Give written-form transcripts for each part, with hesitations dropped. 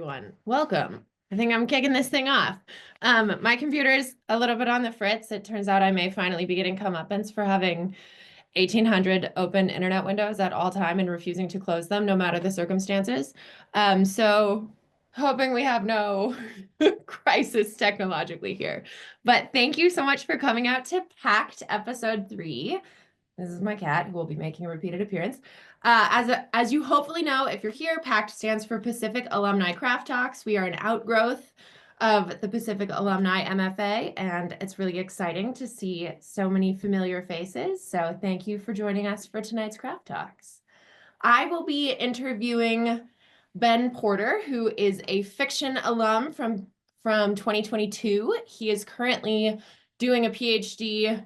everyone. Welcome. I think I'm kicking this thing off. My computer is a little bit on the fritz. It turns out I may finally be getting comeuppance for having 1,800 open internet windows at all time and refusing to close them, no matter the circumstances. So hoping we have no crisis technologically here. But thank you so much for coming out to PACT episode 3. This is my cat who will be making a repeated appearance. As you hopefully know, if you're here, PACT stands for Pacific Alumni Craft Talks. We are an outgrowth of the Pacific Alumni MFA, and it's really exciting to see so many familiar faces. So thank you for joining us for tonight's Craft Talks. I will be interviewing Ben Porter, who is a fiction alum from 2022. He is currently doing a PhD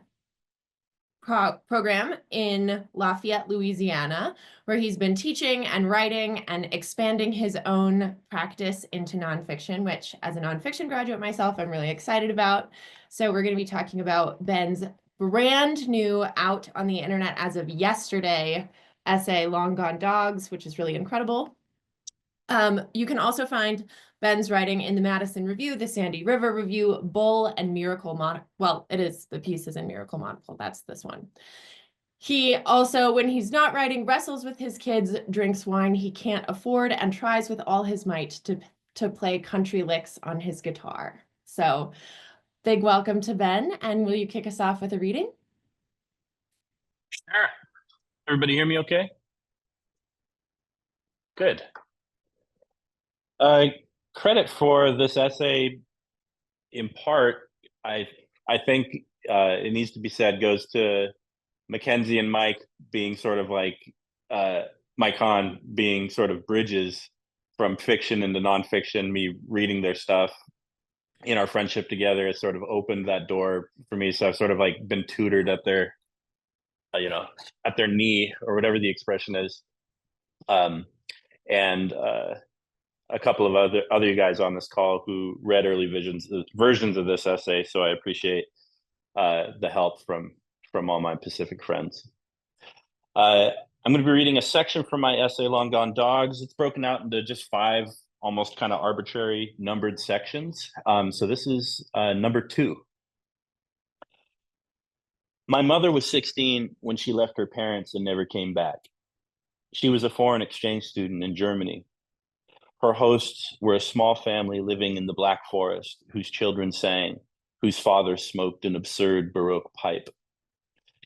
program in Lafayette, Louisiana, where he's been teaching and writing and expanding his own practice into nonfiction, which as a nonfiction graduate myself, I'm really excited about. So we're going to be talking about Ben's brand new, out on the internet as of yesterday, essay, Long Gone Dogs, which is really incredible. You can also find Ben's writing in the Madison Review, the Sandy River Review, Bull, and Miracle Monocle. Well, it is the pieces in Miracle Monocle. That's this one. He also, when he's not writing, wrestles with his kids, drinks wine he can't afford, and tries with all his might to play country licks on his guitar. So, big welcome to Ben, and will you kick us off with a reading? Sure. Everybody hear me okay? Good. Credit for this essay, in part, I think it needs to be said, goes to Mackenzie and Mike being sort of like Mike Hahn being sort of bridges from fiction into nonfiction. Me reading their stuff in our friendship together has sort of opened that door for me. So I've sort of like been tutored at their, at their knee, or whatever the expression is. And a couple of other guys on this call who read early versions of this essay. So I appreciate the help from all my Pacific friends. I'm going to be reading a section from my essay, Long Gone Dogs. It's broken out into just 5 almost kind of arbitrary numbered sections. So this is number 2. My mother was 16 when she left her parents and never came back. She was a foreign exchange student in Germany. Her hosts were a small family living in the Black Forest, whose children sang, whose father smoked an absurd Baroque pipe.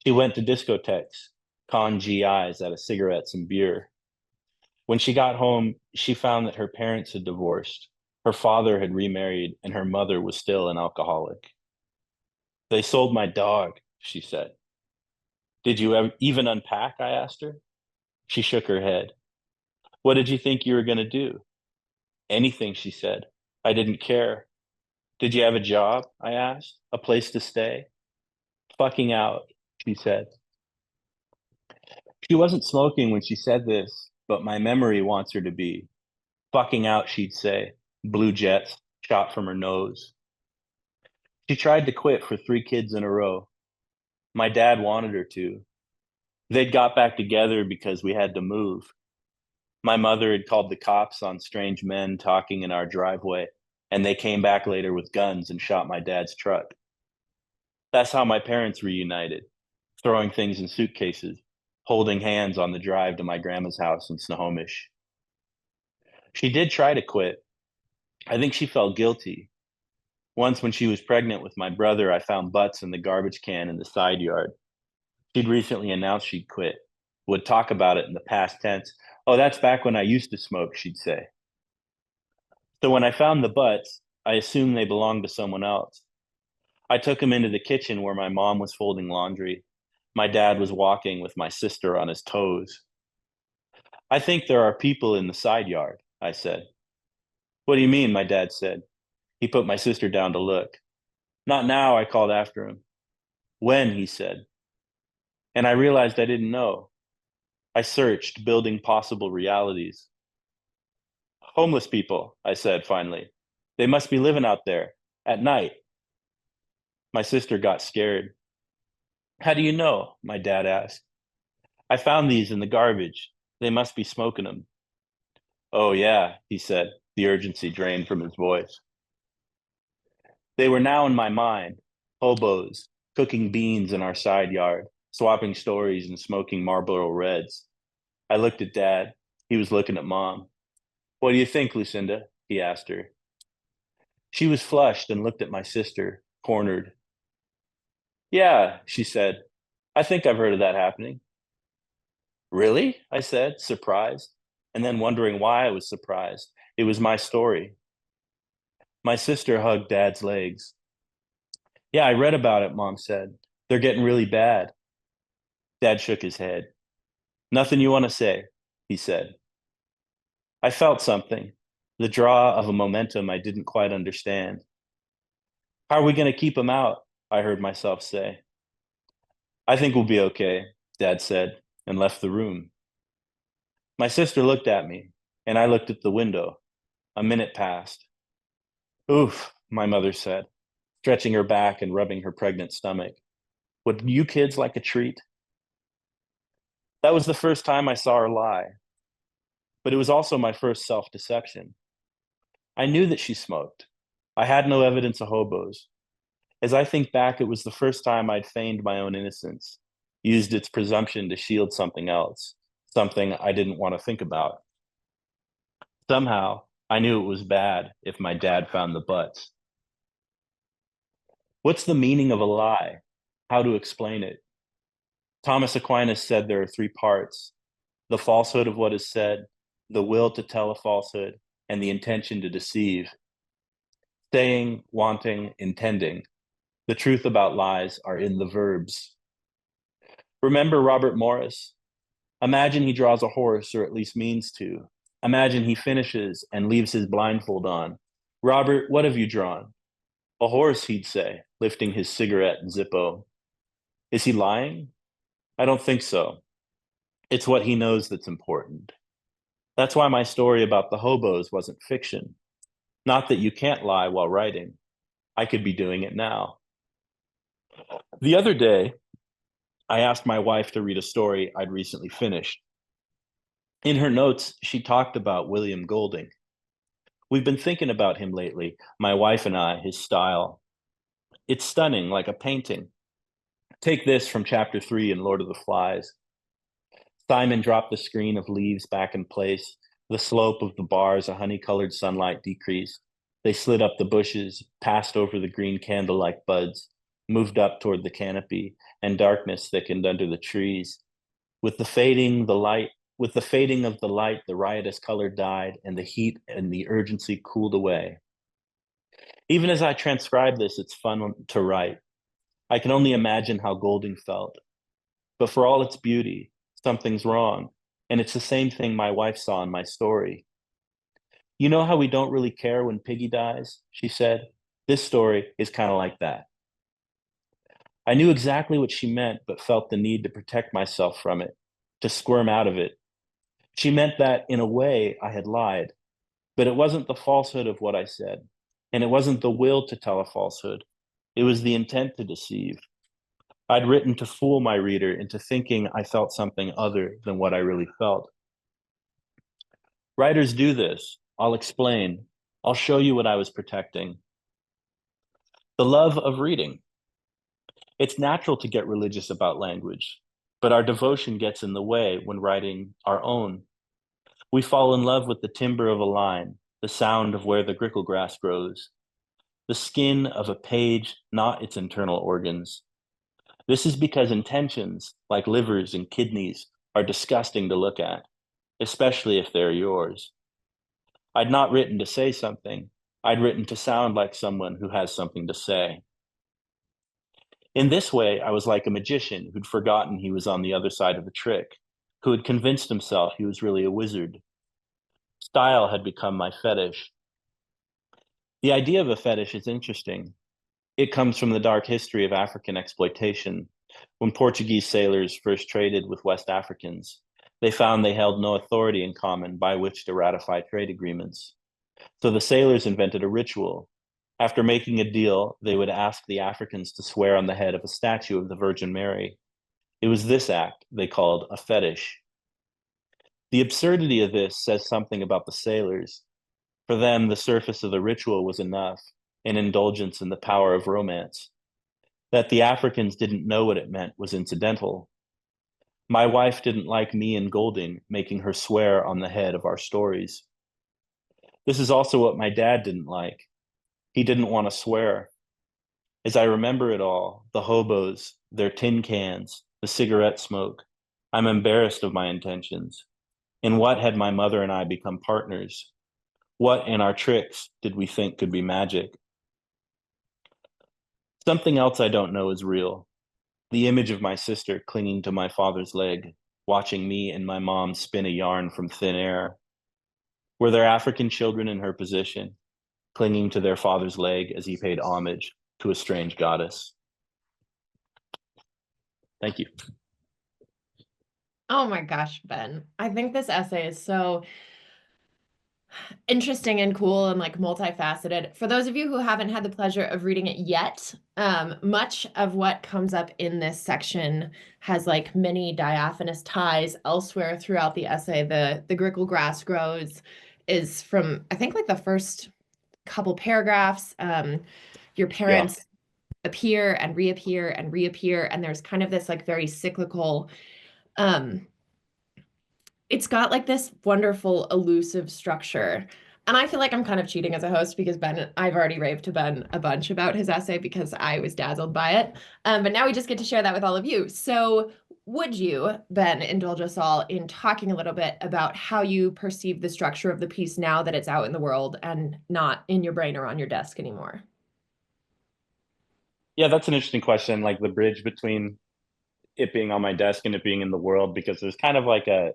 She went to discotheques, conned GIs out of cigarettes and beer. When she got home, she found that her parents had divorced, her father had remarried, and her mother was still an alcoholic. They sold my dog, she said. Did you even unpack? I asked her. She shook her head. What did you think you were going to do? Anything, she said. I didn't care. Did you have a job? I asked. A place to stay? Fucking out, she said. She wasn't smoking when she said this, but my memory wants her to be. Fucking out, she'd say. Blue jets shot from her nose. She tried to quit for 3 kids in a row. My dad wanted her to. They'd got back together because we had to move. My mother had called the cops on strange men talking in our driveway, and they came back later with guns and shot my dad's truck. That's how my parents reunited, throwing things in suitcases, holding hands on the drive to my grandma's house in Snohomish. She did try to quit. I think she felt guilty. Once when she was pregnant with my brother, I found butts in the garbage can in the side yard. She'd recently announced she'd quit, would talk about it in the past tense. Oh, that's back when I used to smoke, she'd say. So when I found the butts, I assumed they belonged to someone else. I took them into the kitchen where my mom was folding laundry. My dad was walking with my sister on his toes. I think there are people in the side yard, I said. What do you mean? My dad said. He put my sister down to look. Not now, I called after him. When? He said. And I realized I didn't know. I searched, building possible realities. Homeless people, I said finally. They must be living out there at night. My sister got scared. How do you know? My dad asked. I found these in the garbage. They must be smoking them. Oh, yeah, he said. the urgency drained from his voice. They were now in my mind, hobos, cooking beans in our side yard, swapping stories and smoking Marlboro Reds. I looked at Dad. He was looking at Mom. What do you think, Lucinda? He asked her. She was flushed and looked at my sister, cornered. Yeah, she said. I think I've heard of that happening. Really? I said, surprised, and then wondering why I was surprised. It was my story. My sister hugged Dad's legs. Yeah, I read about it, Mom said. They're getting really bad. Dad shook his head. Nothing you want to say, he said. I felt something, the draw of a momentum I didn't quite understand. How are we going to keep them out? I heard myself say. I think we'll be okay, Dad said, and left the room. My sister looked at me, and I looked at the window. A minute passed. Oof, my mother said, stretching her back and rubbing her pregnant stomach. Would you kids like a treat? That was the first time I saw her lie, but it was also my first self-deception. I knew that she smoked. I had no evidence of hobos. As I think back, it was the first time I'd feigned my own innocence, used its presumption to shield something else, something I didn't want to think about. Somehow, I knew it was bad if my dad found the butts. What's the meaning of a lie? How to explain it? Thomas Aquinas said there are three parts: the falsehood of what is said, the will to tell a falsehood, and the intention to deceive. Saying, wanting, intending. The truth about lies are in the verbs. Remember Robert Morris? Imagine he draws a horse, or at least means to. Imagine he finishes and leaves his blindfold on. Robert, what have you drawn? A horse, he'd say, lifting his cigarette Zippo. Is he lying? I don't think so. It's what he knows that's important. That's why my story about the hobos wasn't fiction. Not that you can't lie while writing. I could be doing it now. The other day, I asked my wife to read a story I'd recently finished. In her notes, she talked about William Golding. We've been thinking about him lately, my wife and I, his style. It's stunning, like a painting. Take this from chapter 3 in Lord of the Flies. Simon dropped the screen of leaves back in place. The slope of the bars, a honey-colored sunlight decreased. They slid up the bushes, passed over the green candle-like buds, moved up toward the canopy, and darkness thickened under the trees. With the fading of the light, the riotous color died, and the heat and the urgency cooled away. Even as I transcribe this, it's fun to write. I can only imagine how Golding felt. But for all its beauty, something's wrong. And it's the same thing my wife saw in my story. You know how we don't really care when Piggy dies? She said. This story is kind of like that. I knew exactly what she meant, but felt the need to protect myself from it, to squirm out of it. She meant that, in a way, I had lied, but it wasn't the falsehood of what I said, and it wasn't the will to tell a falsehood. It was the intent to deceive. I'd written to fool my reader into thinking I felt something other than what I really felt. Writers do this. I'll explain. I'll show you what I was protecting. The love of reading. It's natural to get religious about language, but our devotion gets in the way when writing our own. We fall in love with the timbre of a line, the sound of where the grickle grass grows, the skin of a page, not its internal organs. This is because intentions, like livers and kidneys, are disgusting to look at, especially if they're yours. I'd not written to say something. I'd written to sound like someone who has something to say. In this way, I was like a magician who'd forgotten he was on the other side of a trick, who had convinced himself he was really a wizard. Style had become my fetish. The idea of a fetish is interesting. It comes from the dark history of African exploitation. When Portuguese sailors first traded with West Africans, they found they held no authority in common by which to ratify trade agreements. So the sailors invented a ritual. After making a deal, they would ask the Africans to swear on the head of a statue of the Virgin Mary. It was this act they called a fetish. The absurdity of this says something about the sailors. For them, the surface of the ritual was enough, an indulgence in the power of romance. That the Africans didn't know what it meant was incidental. My wife didn't like me and Golding making her swear on the head of our stories. This is also what my dad didn't like. He didn't want to swear. As I remember it all, the hobos, their tin cans, the cigarette smoke, I'm embarrassed of my intentions. In what had my mother and I become partners? What in our tricks did we think could be magic? Something else I don't know is real. The image of my sister clinging to my father's leg, watching me and my mom spin a yarn from thin air. Were there African children in her position, clinging to their father's leg as he paid homage to a strange goddess? Thank you. Oh my gosh, Ben. I think this essay is so interesting and cool and like multifaceted. For those of you who haven't had the pleasure of reading it yet, much of what comes up in this section has like many diaphanous ties elsewhere throughout the essay. The Grickle grass grows is from I think like the first couple paragraphs. Your Yeah. parents appear and reappear and reappear, and there's kind of this like very cyclical um it's got like this wonderful elusive structure. And I feel like I'm kind of cheating as a host because I've already raved to Ben a bunch about his essay because I was dazzled by it. But now we just get to share that with all of you. So would you, Ben, indulge us all in talking a little bit about how you perceive the structure of the piece now that it's out in the world and not in your brain or on your desk anymore? Yeah, that's an interesting question. Like the bridge between it being on my desk and it being in the world, because there's kind of like a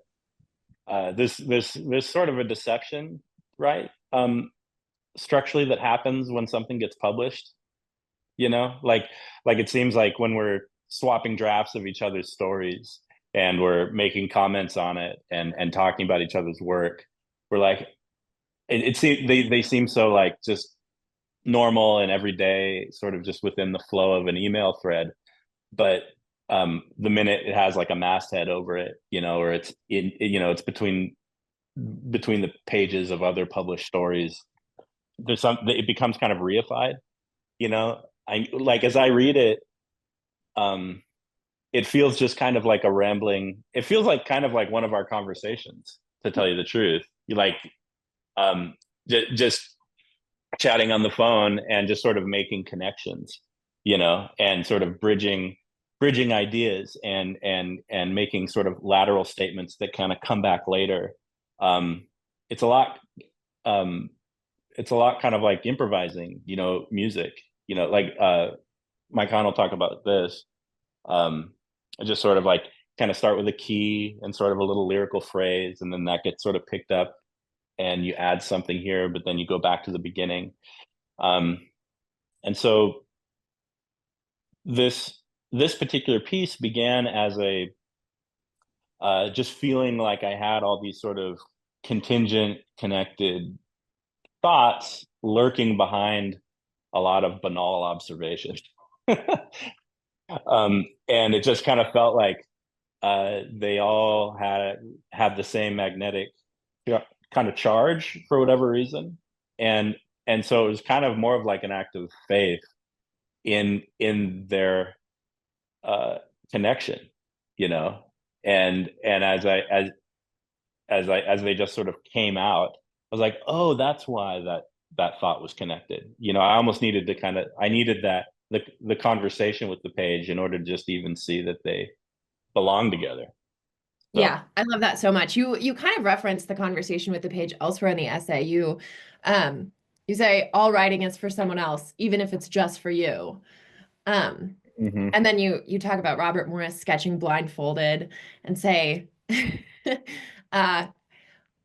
there's sort of a deception, right? Structurally that happens when something gets published, you know, like it seems like when we're swapping drafts of each other's stories and we're making comments on it and talking about each other's work, we're like it seems they seem so like just normal and everyday, sort of just within the flow of an email thread. But the minute it has like a masthead over it, you know, or it's in, you know, it's between the pages of other published stories, there's some, it becomes kind of reified, you know. I like, as I read it, um it feels just kind of like a rambling, it feels like kind of like one of our conversations, to tell you the truth. You like just chatting on the phone and just sort of making connections, you know, and sort of bridging ideas and making sort of lateral statements that kind of come back later. um it's a lot, um it's a lot kind of like improvising, you know, music, you know, like Mike Hahn will talk about this. I just sort of like kind of start with a key and sort of a little lyrical phrase, and then that gets sort of picked up and you add something here, but then you go back to the beginning. um and so this this particular piece began as a just feeling like I had all these sort of contingent connected thoughts lurking behind a lot of banal observations. And it just kind of felt like they all had the same magnetic kind of charge for whatever reason, and so it was kind of more of like an act of faith in their uh, connection, you know. And as they just sort of came out, I was like, oh, that's why that thought was connected. You know, I almost needed to kind of, I needed that the conversation with the page in order to just even see that they belong together. So, Yeah, I love that so much. You kind of reference the conversation with the page elsewhere in the essay. You say all writing is for someone else, even if it's just for you. Um, mhm. and then you talk about Robert Morris sketching blindfolded and say, uh,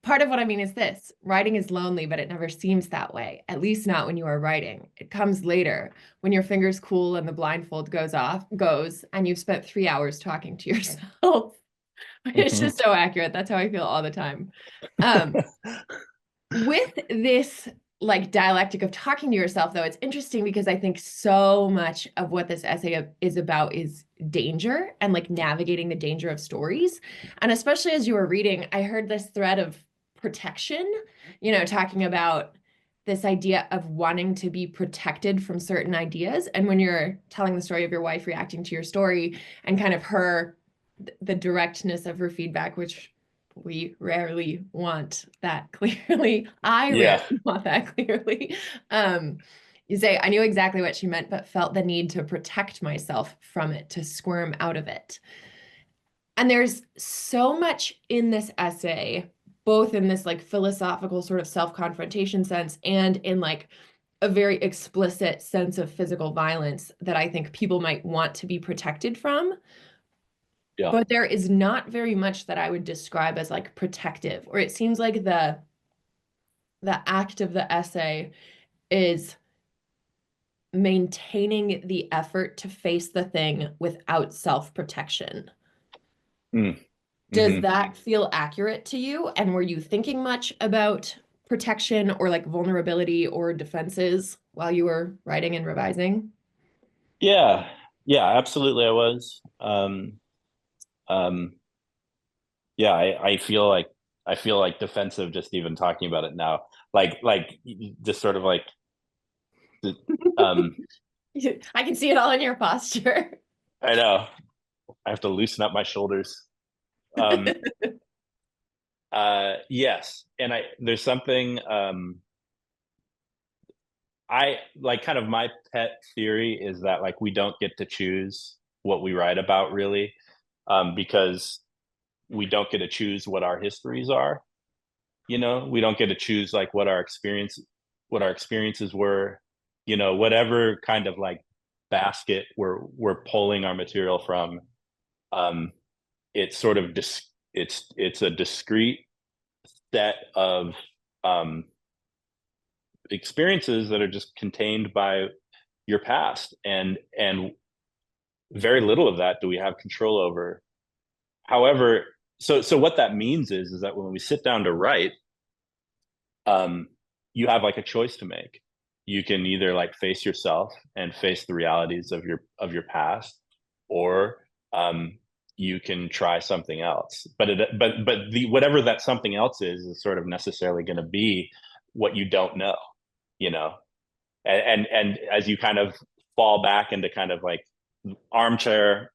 part of what I mean is this: writing is lonely, but it never seems that way, at least not when you are writing. It comes later, when your fingers cool and the blindfold goes, and you've spent 3 hours talking to yourself. It's Mhm. just so accurate. That's how I feel all the time. Um, with this like dialectic of talking to yourself, though, it's interesting because I think so much of what this essay is about is danger and like navigating the danger of stories. And especially as you were reading, I heard this thread of protection, talking about this idea of wanting to be protected from certain ideas. And when you're telling the story of your wife reacting to your story and kind of the directness of her feedback, which we rarely want that clearly. I Yeah. rarely want that clearly. You say, I knew exactly what she meant, but felt the need to protect myself from it, to squirm out of it. And there's so much in this essay, both in this like philosophical sort of self-confrontation sense and in like a very explicit sense of physical violence that I think people might want to be protected from. Yeah. But there is not very much that I would describe as like protective, or it seems like the act of the essay is maintaining the effort to face the thing without self-protection. Mm. Does Hmm. that feel accurate to you? And were you thinking much about protection or like vulnerability or defenses while you were writing and revising? Yeah. Yeah, absolutely I was. Um, yeah, I feel like defensive just even talking about it now. Like just sort of like um I can see it all in your posture. I know I have to loosen up my shoulders. Um yes. And I there's something I like kind of my pet theory is that like we don't get to choose what we write about really, because we don't get to choose what our histories are. We don't get to choose like what our experiences were, whatever kind of like basket we're pulling our material from. Um, it's sort of it's a discrete set of um, experiences that are just contained by your past, and very little of that do we have control over. However, so what that means is that when we sit down to write, um, you have like a choice to make. You can either like face yourself and face the realities of your past, or you can try something else. But the whatever that something else is sort of necessarily going to be what you don't know, you know. And as you kind of fall back into kind of like armchair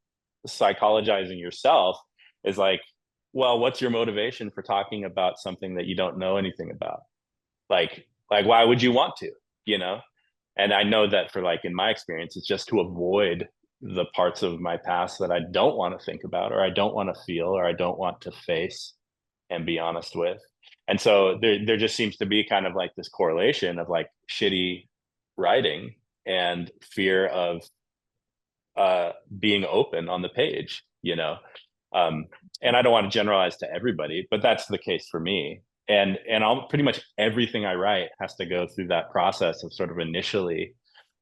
psychologizing yourself, is like, well, what's your motivation for talking about something that you don't know anything about? Like why would you want to, you know? And I know that for like in my experience, it's just to avoid the parts of my past that I don't want to think about, or I don't want to feel, or I don't want to face and be honest with. And so there just seems to be kind of like this correlation of like shitty writing and fear of being open on the page, and I don't want to generalize to everybody, but that's the case for me. And I'll pretty much everything I write has to go through that process of sort of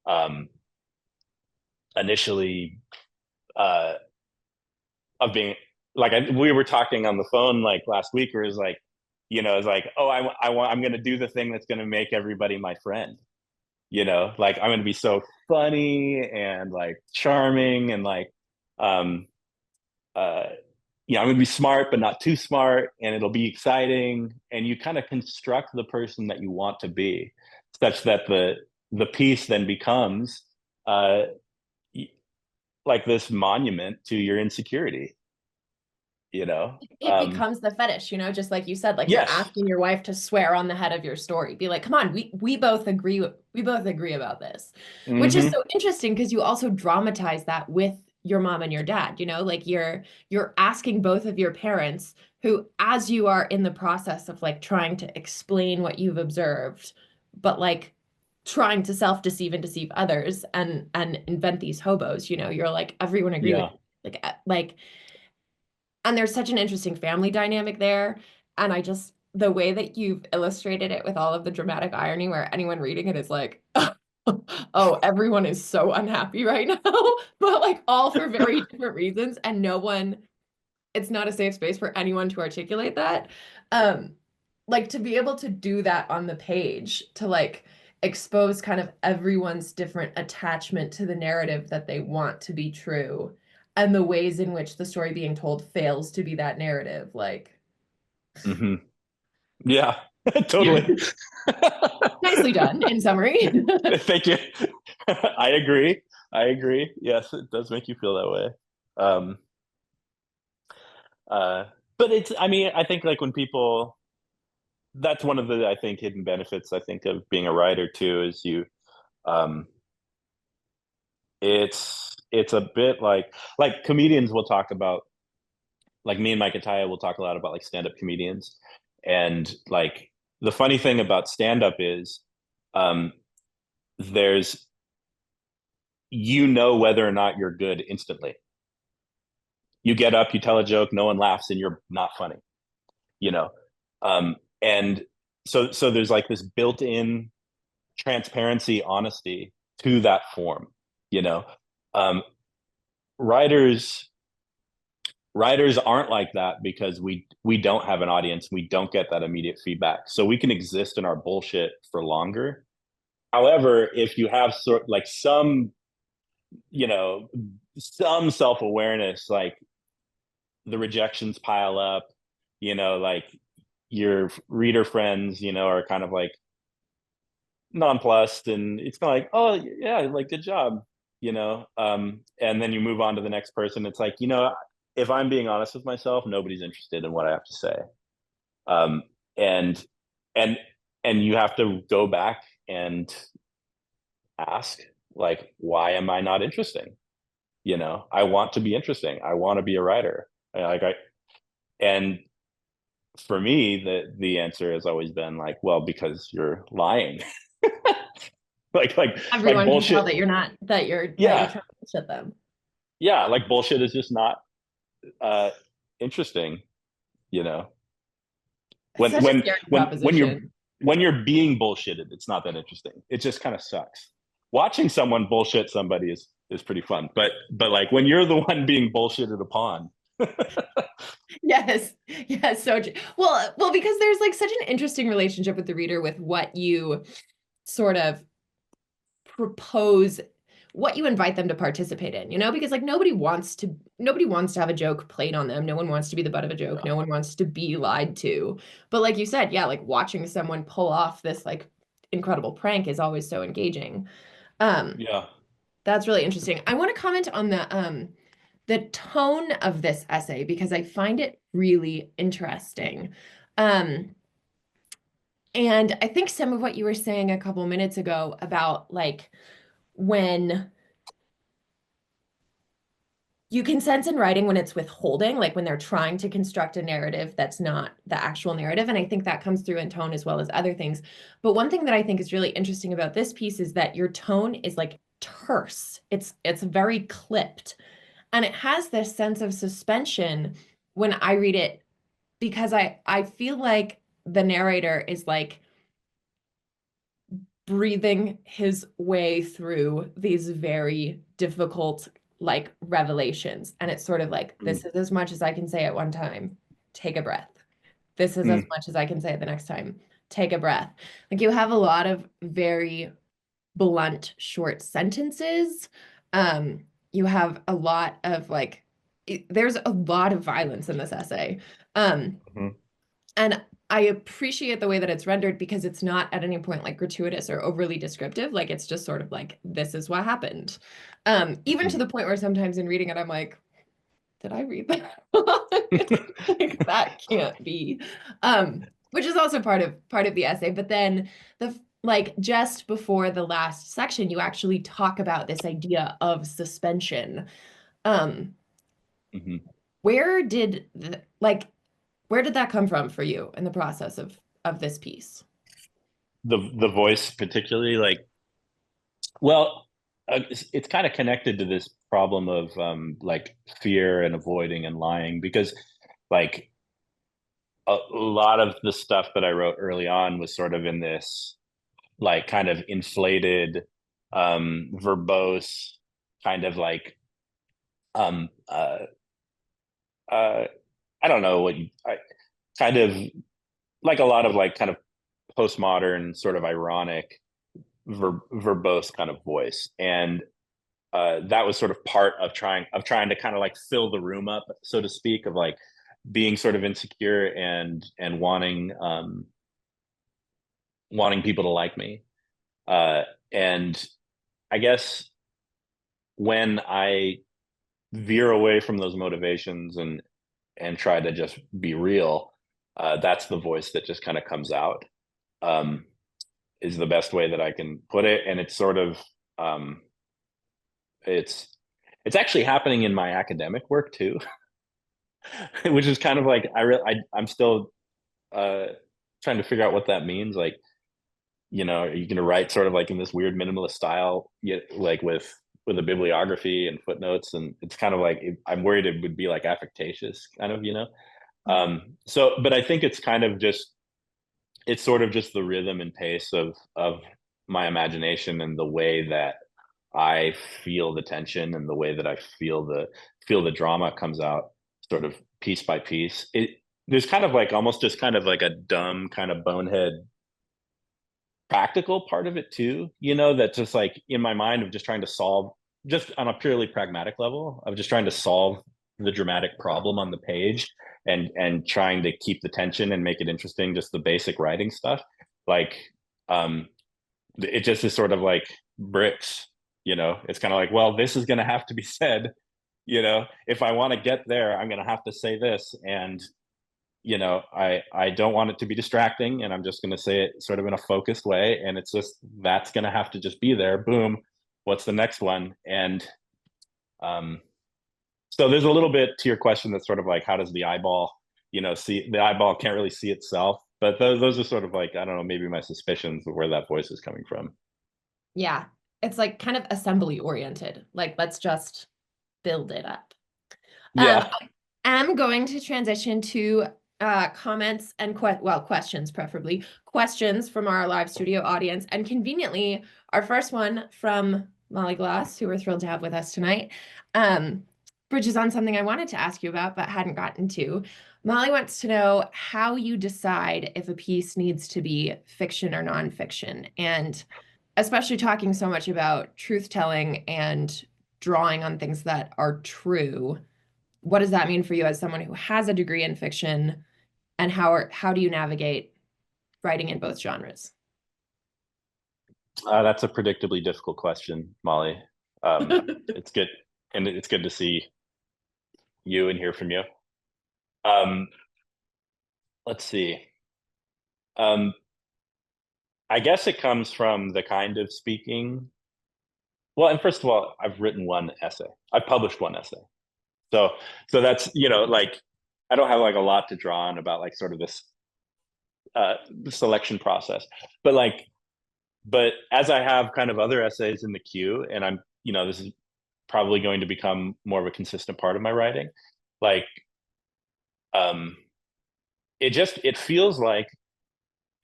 um, initially uh, of being like we were talking on the phone like last week, where it's like, it's like, oh, I'm going to do the thing that's going to make everybody my friend. Like I'm going to be so funny and like charming and like um, uh, I'm going to be smart, but not too smart, and it'll be exciting. And you kind of construct the person that you want to be, such that the piece then becomes uh, like this monument to your insecurity. You know? It becomes the fetish, just like you said, like you're Yes. asking your wife to swear on the head of your story. Be like, come on, we both agree about this. Which is Mm-hmm. so interesting because you also dramatize that with your mom and your dad, like you're asking both of your parents who, as you are in the process of like trying to explain what you've observed, but like trying to self-deceive and deceive others and invent these hobos, you're like, everyone agree with Yeah. you. Like and there's such an interesting family dynamic there. And the way that you've illustrated it with all of the dramatic irony where anyone reading it is like, oh, everyone is so unhappy right now, but like all for very different reasons. And it's not a safe space for anyone to articulate that. Um, like to be able to do that on the page, to like expose kind of everyone's different attachment to the narrative that they want to be true and the ways in which the story being told fails to be that narrative. Like, Mm-hmm. Yeah, totally. Nicely done in summary. Thank you. I agree. I agree. Yes, it does make you feel that way. Um, uh, but it's, I mean, I think like when people, that's one of the, I think, hidden benefits, I think, of being a writer too, is um, it's a bit like comedians will talk about, like me and Mike Ataya will talk a lot about like stand-up comedians. And like the funny thing about stand-up is um, there's, you know, whether or not you're good instantly. You get up, you tell a joke, no one laughs, and you're not funny, you know. And so there's like this built-in transparency, honesty to that form, you know. Um, writers writers aren't like that because we don't have an audience, we don't get that immediate feedback, so we can exist in our bullshit for longer. However, if you have sort like some, you know, some self-awareness, like the rejections pile up, you know, like your reader friends, you know, are kind of like nonplussed, and it's kind of like, oh yeah, like good job, you know. And then you move on to the next person. It's like, you know, if I'm being honest with myself, nobody's interested in what I have to say. um and and and you have to go back and ask, like, why am I not interesting? You know, I want to be interesting, I want to be a writer. Like I and for me, the answer has always been like, well, because you're lying. Like Everyone can tell bullshit. that you're not that you're Yeah, trying to shut them. yeah, like bullshit is just not uh interesting, you know. It's when such a when scary when you're proposition. being bullshitted, it's not that interesting, it just kind of sucks. Watching someone bullshit somebody is pretty fun, but like when you're the one being bullshitted upon. Yes. Yes. So well, because there's like such an interesting relationship with the reader with what you sort of propose, what you invite them to participate in, you know, because like nobody wants to have a joke played on them. No one wants to be the butt of a joke. Yeah, No one wants to be lied to. But like you said, yeah, like watching someone pull off this like incredible prank is always so engaging. Um, yeah. that's really interesting. I want to comment on the tone of this essay because I find it really interesting. Um, and I think some of what you were saying a couple minutes ago about like when you can sense in writing when it's withholding, like when they're trying to construct a narrative that's not the actual narrative. And I think that comes through in tone as well as other things. But one thing that I think is really interesting about this piece is that your tone is like terse. It's very clipped. And it has this sense of suspension when I read it because I feel like the narrator is like breathing his way through these very difficult like revelations, and it's sort of like, this Mm, is as much as I can say at one time, take a breath. This is as mm, much as I can say at the next time, take a breath. Like you have a lot of very blunt short sentences. You have a lot of like there's a lot of violence in this essay. mhm, And I appreciate the way that it's rendered because it's not at any point like gratuitous or overly descriptive. Like it's just sort of like, this is what happened. Even to mhm. the point where sometimes in reading it, I'm like, did I read that? Like that can't be. Which is also part of the essay. But then the like just before the last section, you actually talk about this idea of suspension. Um, Mhm. where did like where did that come from for you in the process of this piece? The voice particularly, like, well, it's kind of connected to this problem of like fear and avoiding and lying, because like a lot of the stuff that I wrote early on was sort of in this like kind of inflated, verbose kind of like um uh uh I don't know what I kind of like a lot of like kind of postmodern sort of ironic verbose kind of voice. And that was sort of part of trying to kind of like fill the room up, so to speak, of like being sort of insecure and wanting people to like me. And I guess when I veer away from those motivations and try to just be real, that's the voice that just kind of comes out. Um, is the best way that I can put it, and it's sort of um, it's it's actually happening in my academic work too, which is kind of like I'm still uh, trying to figure out what that means. Like, are you going to write sort of like in this weird minimalist style, yet like with a bibliography and footnotes, and it's kind of like I'm worried it would be like affectatious, kind of. So, but I think it's sort of just the rhythm and pace of my imagination and the way that I feel the tension and the way that I feel the drama comes out sort of piece by piece. There's kind of like almost just kind of like a dumb kind of bonehead practical part of it too, that's just like in my mind of just trying to solve, just on a purely pragmatic level, of just trying to solve the dramatic problem on the page and trying to keep the tension and make it interesting, just the basic writing stuff. Like it just is sort of like bricks, it's kind of like, well, this is going to have to be said, if I want to get there, I'm going to have to say this. And I don't want it to be distracting, and I'm just going to say it sort of in a focused way, and it's just that's going to have to just be there. Boom, what's the next one? And so there's a little bit to your question that's sort of like, how does the eyeball, see? The eyeball can't really see itself, but those are sort of like, I don't know, maybe my suspicions of where that voice is coming from. Yeah. It's like kind of assembly oriented. Like, let's just build it up. Yeah. I am going to transition to comments and questions, preferably questions from our live studio audience. And conveniently, our first one from Molly Glass, who we're thrilled to have with us tonight, bridges on something I wanted to ask you about but hadn't gotten to. Molly wants to know how you decide if a piece needs to be fiction or nonfiction, and especially talking so much about truth telling and drawing on things that are true. What does that mean for you as someone who has a degree in fiction, and how do you navigate writing in both genres? That's a predictably difficult question, Molly. It's good, and it's good to see you and hear from you. Um, let's see. Um, I guess it comes from the kind of speaking. Well, and first of all, I've written one essay. I've published one essay. So that's, like, I don't have like a lot to draw on about like sort of this selection process. But as I have kind of other essays in the queue, and this is probably going to become more of a consistent part of my writing. Like, um, it feels like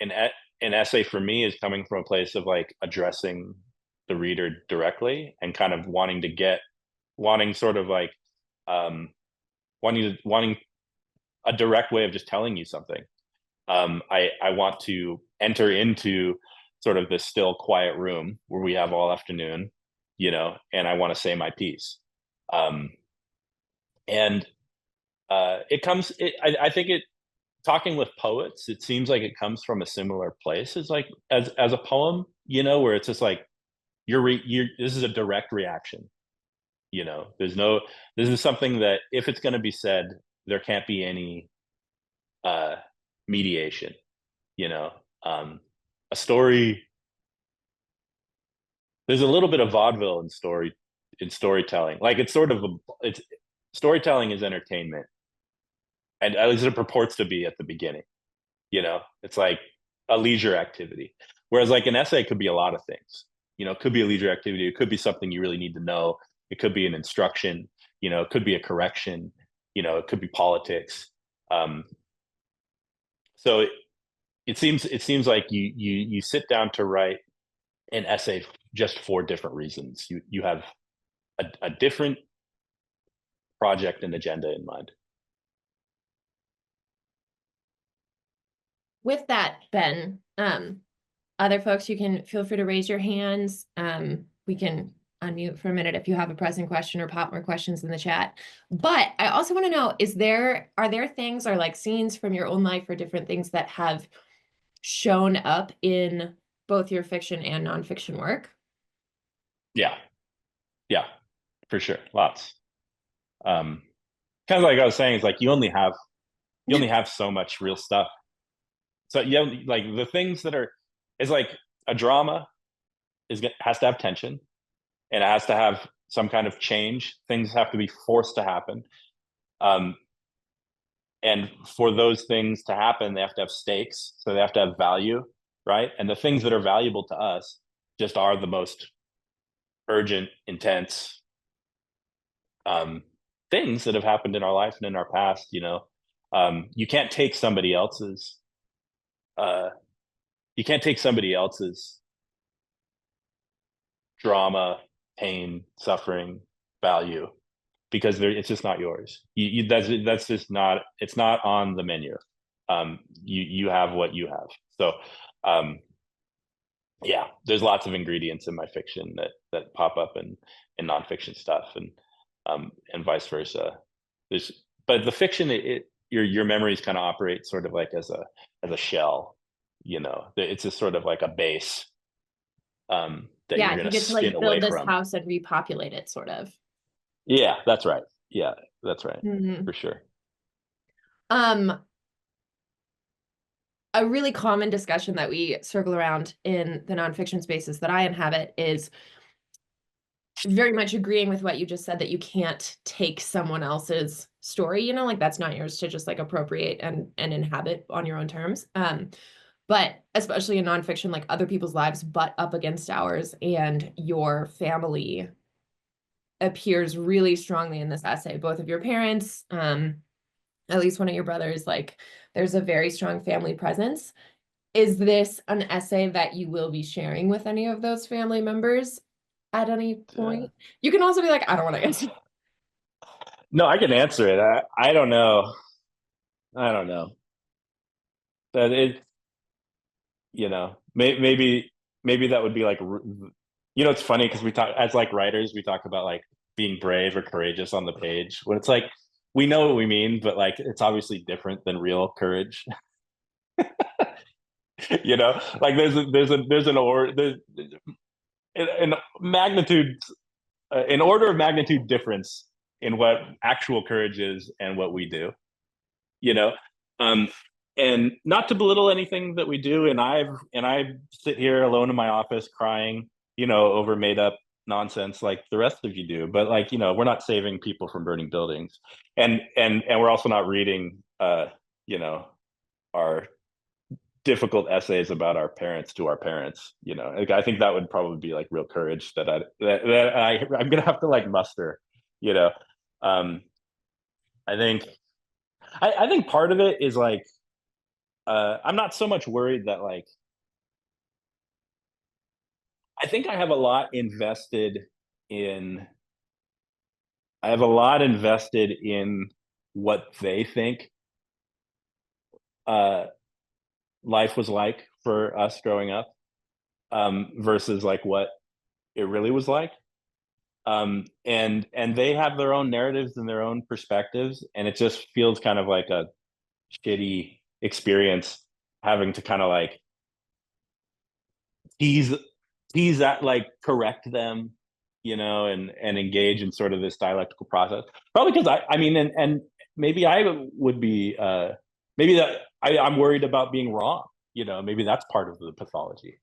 an an essay for me is coming from a place of like addressing the reader directly and kind of wanting sort of like wanting a direct way of just telling you something. I want to enter into sort of this still quiet room where we have all afternoon, and I want to say my piece. And I think talking with poets, it seems like it comes from a similar place as like as a poem, where it's just like this is a direct reaction. This is something that if it's going to be said, there can't be any mediation. You know, a story. There's a little bit of vaudeville in storytelling. Like it's storytelling is entertainment, and at least it purports to be at the beginning. It's like a leisure activity, whereas like an essay could be a lot of things. It could be a leisure activity. It could be something you really need to know. It could be an instruction. It could be a correction. It could be politics. Um, so it seems like you sit down to write an essay just for different reasons. You have a different project and agenda in mind. With that, Ben, other folks, you can feel free to raise your hands. We can unmute for a minute if you have a pressing question or pop more questions in the chat. But I also want to know, are there things or like scenes from your own life or different things that have shown up in both your fiction and nonfiction work? Yeah, yeah, for sure, lots. Kind of like I was saying, it's like you only have so much real stuff. So yeah, like the things that are, it's like a drama has to have tension, and it has to have some kind of change. Things have to be forced to happen. Um, and for those things to happen, they have to have stakes. So they have to have value, right? And the things that are valuable to us just are the most urgent, intense um, things that have happened in our life and in our past. You can't take somebody else's. Uh, you can't take somebody else's drama, pain, suffering, value because it's just not yours. That's just not, it's not on the menu. You have what you have. So um, yeah, there's lots of ingredients in my fiction that pop up in nonfiction stuff, and vice versa. There's but the fiction, your memories kind of operate sort of like as a shell. It's just sort of like a base that Yeah, you're you gonna get to spin like build away this from. house and repopulate it, sort of. Yeah, that's right. Yeah, that's right. Mhm. For sure. Um, a really common discussion that we circle around in the nonfiction spaces that I inhabit is very much agreeing with what you just said, that you can't take someone else's story, like that's not yours to just like appropriate and inhabit on your own terms. But especially in nonfiction, like other people's lives butt up against ours, and your family appears really strongly in this essay. Both of your parents, at least one of your brothers, like there's a very strong family presence. Is this an essay that you will be sharing with any of those family members at any Yeah. point? You can also be like, I don't want to answer. No, I can answer it. I don't know. I don't know. That it, maybe that would be like, it's funny because we talk as like writers, we talk about like being brave or courageous on the page when it's like we know what we mean, but like it's obviously different than real courage. Like there's an or there's an magnitude, an order of magnitude difference in what actual courage is and what we do. you know um and not to belittle anything that we do, and I sit here alone in my office crying, over made up nonsense like the rest of you do, but like, we're not saving people from burning buildings, and we're also not reading you know our difficult essays about our parents to our parents. Like, I think that would probably be like real courage I'm gonna have to like muster. you know um I think I think part of it is like, I'm not so much worried that like, I think in I have a lot invested in what they think uh life was like for us growing up, versus like what it really was like. And they have their own narratives and their own perspectives, and it just feels kind of like a shitty experience having to kind of like tease tease that, like correct them, and engage in sort of this dialectical process. Probably because I mean, and maybe I would be, maybe that I'm worried about being wrong. Maybe that's part of the pathology.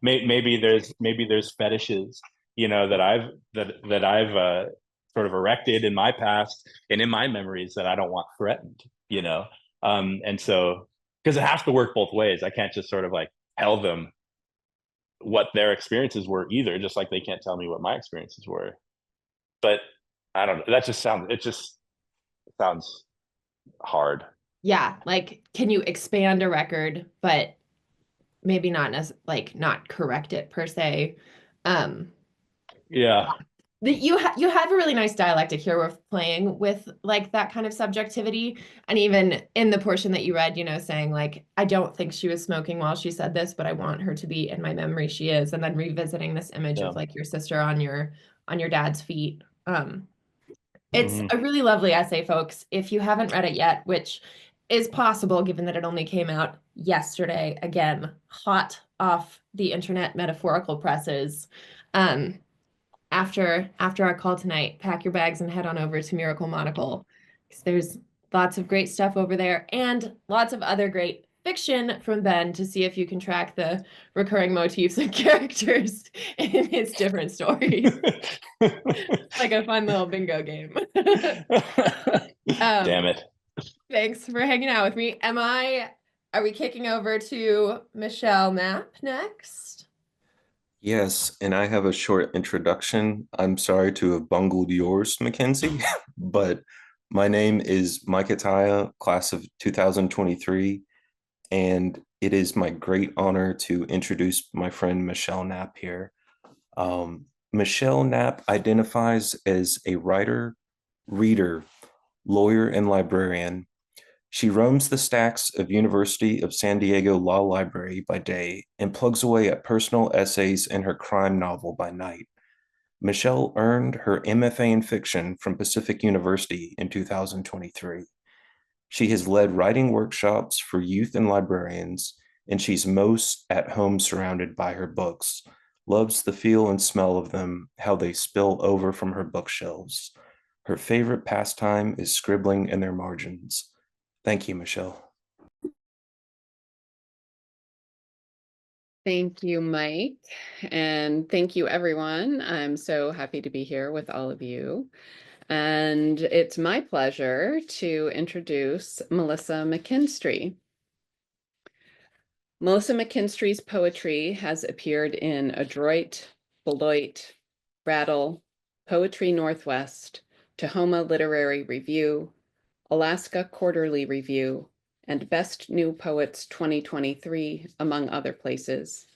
Maybe there's fetishes, that I've sort of erected in my past and in my memories that I don't want threatened. And so, because it has to work both ways, I can't just sort of like tell them what their experiences were either, just like they can't tell me what my experiences were. But I don't know. It just sounds hard. Yeah, like can you expand a record, but maybe not not correct it per se. Um, Yeah. You have a really nice dialectic here with playing with like that kind of subjectivity, and even in the portion that you read, saying like, I don't think she was smoking while she said this, but I want her to be in my memory she is, and then revisiting this image Yeah. of like your sister on your dad's feet. It's Hmm. a really lovely essay, folks. If you haven't read it yet, which is possible given that it only came out yesterday, again, hot off the internet metaphorical presses. Um, after our call tonight, pack your bags and head on over to Miracle Monocle, because there's lots of great stuff over there and lots of other great fiction from Ben to see if you can track the recurring motifs and characters in his different stories. Like a fun little bingo game. Damn um, it. Thanks for hanging out with me. Are we kicking over to Michelle Knapp next? Yes, and I have a short introduction. I'm sorry to have bungled yours, Mackenzie, but my name is Mike Ataya, class of 2023, and it is my great honor to introduce my friend Michelle Knapp here. Michelle Knapp identifies as a writer, reader, lawyer, and librarian. She roams the stacks of University of San Diego Law Library by day and plugs away at personal essays and her crime novel by night. Michelle earned her MFA in fiction from Pacific University in 2023. She has led writing workshops for youth and librarians, and she's most at home surrounded by her books, loves the feel and smell of them, how they spill over from her bookshelves. Her favorite pastime is scribbling in their margins. Thank you, Michelle. Thank you, Mike. And thank you, everyone. I'm so happy to be here with all of you. And it's my pleasure to introduce Melissa McKinstry. Melissa McKinstry's poetry has appeared in Adroit, Beloit, Rattle, Poetry Northwest, Tahoma Literary Review, Alaska Quarterly Review, and Best New Poets 2023, among other places.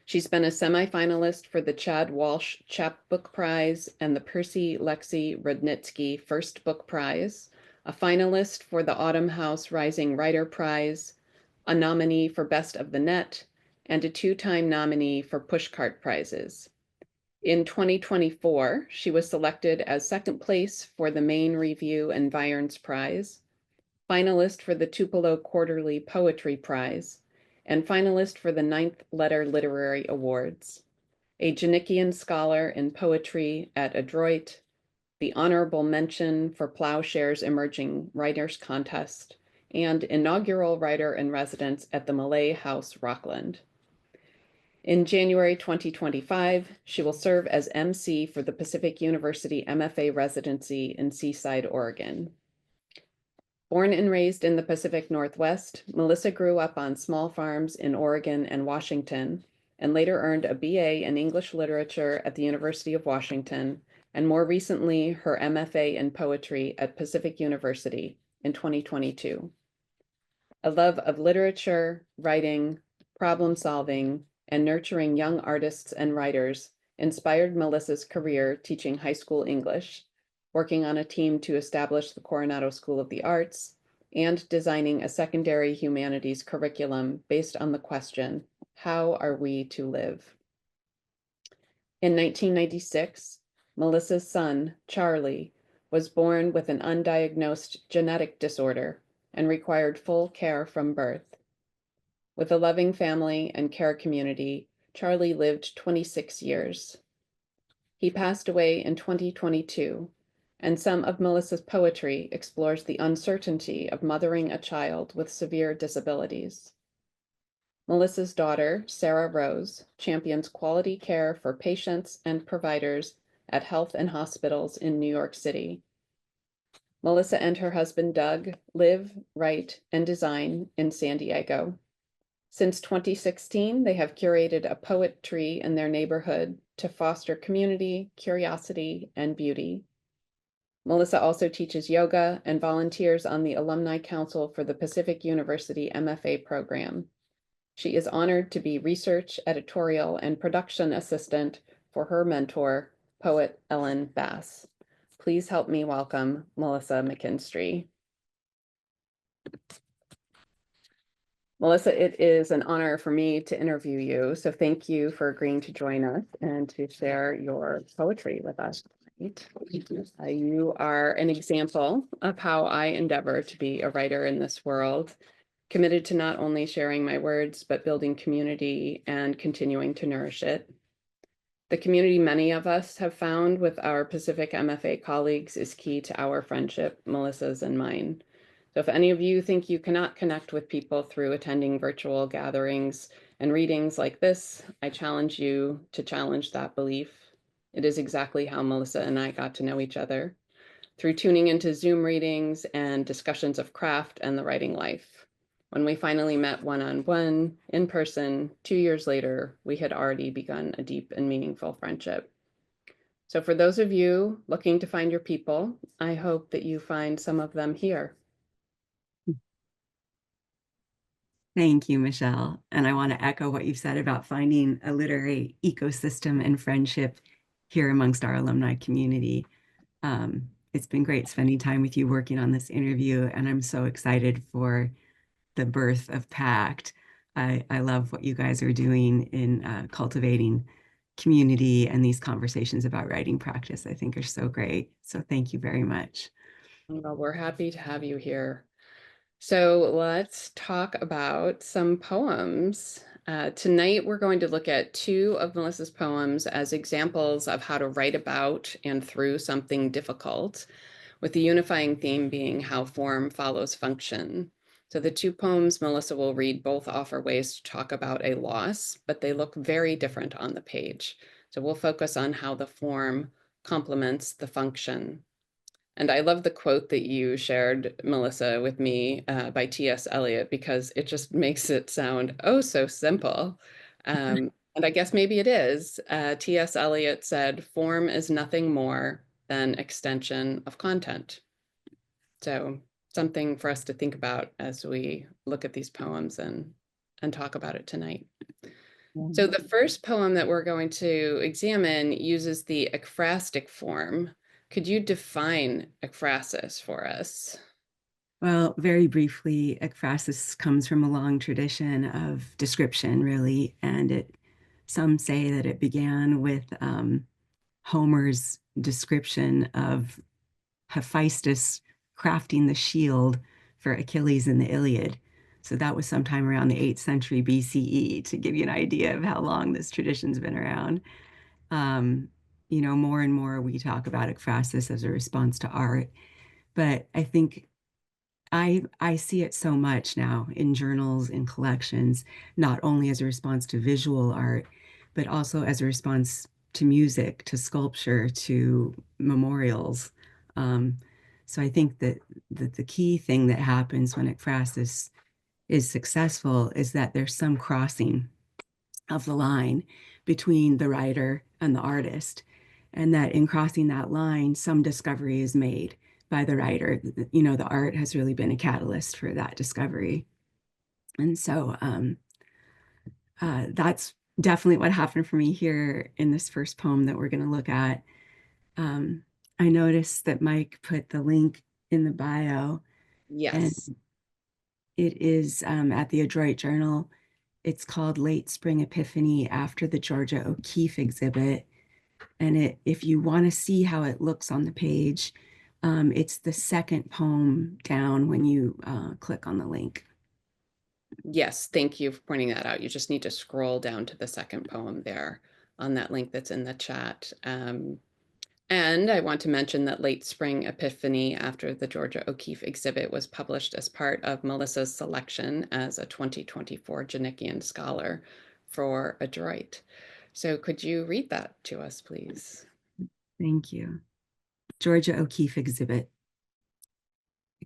She's been a semifinalist for the Chad Walsh Chapbook Prize and the Percy Lexi Rudnitsky First Book Prize, a finalist for the Autumn House Rising Writer Prize, a nominee for Best of the Net, and a two-time nominee for Pushcart Prizes. In 2024, she was selected as second place for the Maine Review and Viernes Prize, finalist for the Tupelo Quarterly Poetry Prize, and finalist for the 9th Letter Literary Awards, a Janickian Scholar in Poetry at Adroit, the Honorable Mention for Plowshares Emerging Writers Contest, and Inaugural Writer in Residence at the Malay House, Rockland. In January 2025, she will serve as MC for the Pacific University MFA residency in Seaside, Oregon. Born and raised in the Pacific Northwest, Melissa grew up on small farms in Oregon and Washington, and later earned a BA in English Literature at the University of Washington, and more recently, her MFA in Poetry at Pacific University in 2022. A love of literature, writing, problem solving, and nurturing young artists and writers inspired Melissa's career teaching high school English, working on a team to establish the Coronado School of the Arts, and designing a secondary humanities curriculum based on the question, how are we to live? In 1996, Melissa's son, Charlie, was born with an undiagnosed genetic disorder and required full care from birth. With a loving family and care community, Charlie lived 26 years. He passed away in 2022, and some of Melissa's poetry explores the uncertainty of mothering a child with severe disabilities. Melissa's daughter, Sarah Rose, champions quality care for patients and providers at health and hospitals in New York City. Melissa and her husband, Doug, live, write, and design in San Diego. Since 2016, they have curated a poetry in their neighborhood to foster community, curiosity, and beauty. Melissa also teaches yoga and volunteers on the Alumni Council for the Pacific University MFA program. She is honored to be research, editorial, and production assistant for her mentor, poet Ellen Bass. Please help me welcome Melissa McKinstry. Melissa, it is an honor for me to interview you. So thank you for agreeing to join us and to share your poetry with us tonight. You are an example of how I endeavor to be a writer in this world, committed to not only sharing my words, but building community and continuing to nourish it. The community many of us have found with our Pacific MFA colleagues is key to our friendship, Melissa's and mine. So if any of you think you cannot connect with people through attending virtual gatherings and readings like this, I challenge you to challenge that belief. It is exactly how Melissa and I got to know each other, through tuning into Zoom readings and discussions of craft and the writing life. When we finally met one-on-one in person 2 years later, we had already begun a deep and meaningful friendship. So for those of you looking to find your people, I hope that you find some of them here. Thank you, Michelle. And I want to echo what you've said about finding a literary ecosystem and friendship here amongst our alumni community. It's been great spending time with you working on this interview, and I'm so excited for the birth of PACT. I love what you guys are doing in cultivating community, and these conversations about writing practice I think are so great. So thank you very much. Well, we're happy to have you here. So let's talk about some poems. Tonight, we're going to look at 2 of Melissa's poems as examples of how to write about and through something difficult, with the unifying theme being how form follows function. So the 2 poems Melissa will read both offer ways to talk about a loss, but they look very different on the page. So we'll focus on how the form complements the function. And I love the quote that you shared, Melissa, with me by T.S. Eliot, because it just makes it sound oh so simple. And I guess maybe it is. T.S. Eliot said, "Form is nothing more than extension of content." So something for us to think about as we look at these poems and talk about it tonight. So the first poem that we're going to examine uses the ekphrastic form. Could you define ekphrasis for us? Well, very briefly, ekphrasis comes from a long tradition of description, really, and some say that it began with Homer's description of Hephaestus crafting the shield for Achilles in the Iliad. So that was sometime around the 8th century BCE, to give you an idea of how long this tradition's been around. More and more we talk about ekphrasis as a response to art, but I think I see it so much now in journals, in collections, not only as a response to visual art, but also as a response to music, to sculpture, to memorials. So I think that the key thing that happens when ekphrasis is successful is that there's some crossing of the line between the writer and the artist, and that in crossing that line, some discovery is made by the writer. The art has really been a catalyst for that discovery. And so that's definitely what happened for me here in this first poem that we're going to look at. I noticed that Mike put the link in the bio. Yes. And it is at the Adroit Journal. It's called Late Spring Epiphany, after the Georgia O'Keeffe exhibit. And if you want to see how it looks on the page, it's the second poem down when you click on the link. Yes, thank you for pointing that out. You just need to scroll down to the second poem there on that link that's in the chat. And I want to mention that Late Spring Epiphany, after the Georgia O'Keeffe exhibit, was published as part of Melissa's selection as a 2024 Janickian Scholar for Adroit. So could you read that to us, please? Thank you. Georgia O'Keeffe exhibit.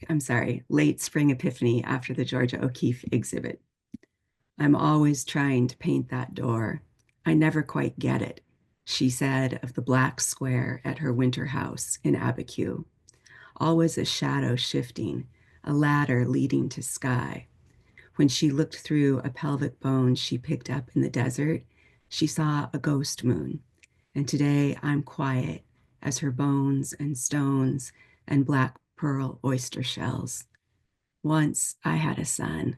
I'm sorry, Late Spring Epiphany, after the Georgia O'Keeffe exhibit. I'm always trying to paint that door. I never quite get it, she said of the black square at her winter house in Abiquiu. Always a shadow shifting, a ladder leading to sky. When she looked through a pelvic bone she picked up in the desert, she saw a ghost moon. and today I'm quiet as her bones and stones and black pearl oyster shells. Once I had a son.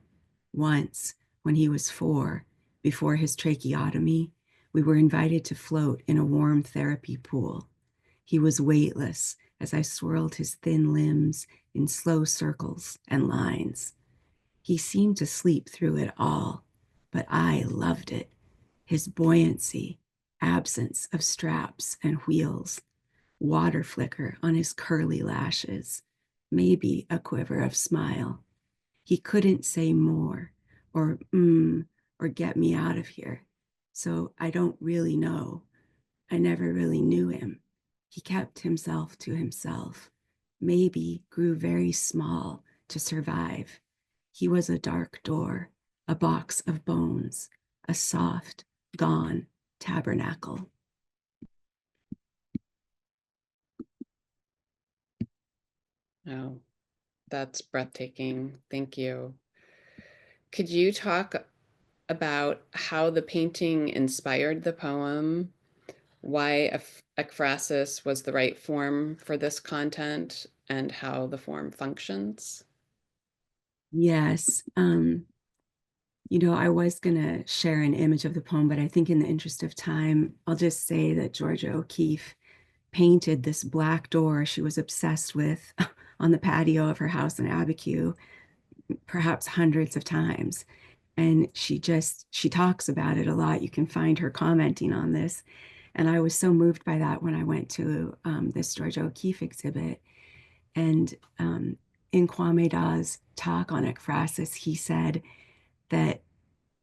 Once, when he was 4, before his tracheotomy, we were invited to float in a warm therapy pool. He was weightless as I swirled his thin limbs in slow circles and lines. He seemed to sleep through it all, but I loved it. His buoyancy, absence of straps and wheels, water flicker on his curly lashes, maybe a quiver of smile. He couldn't say more or or get me out of here. So I don't really know. I never really knew him. He kept himself to himself, maybe grew very small to survive. He was a dark door, a box of bones, a soft, gone tabernacle. Oh, that's breathtaking. Thank you. Could you talk about how the painting inspired the poem, why ekphrasis was the right form for this content, and how the form functions? Yes. I was going to share an image of the poem, but I think in the interest of time, I'll just say that Georgia O'Keeffe painted this black door she was obsessed with on the patio of her house in Abiquiu, perhaps hundreds of times. And she talks about it a lot. You can find her commenting on this. And I was so moved by that when I went to this Georgia O'Keeffe exhibit. And in Kwame Daw's talk on ekphrasis, he said that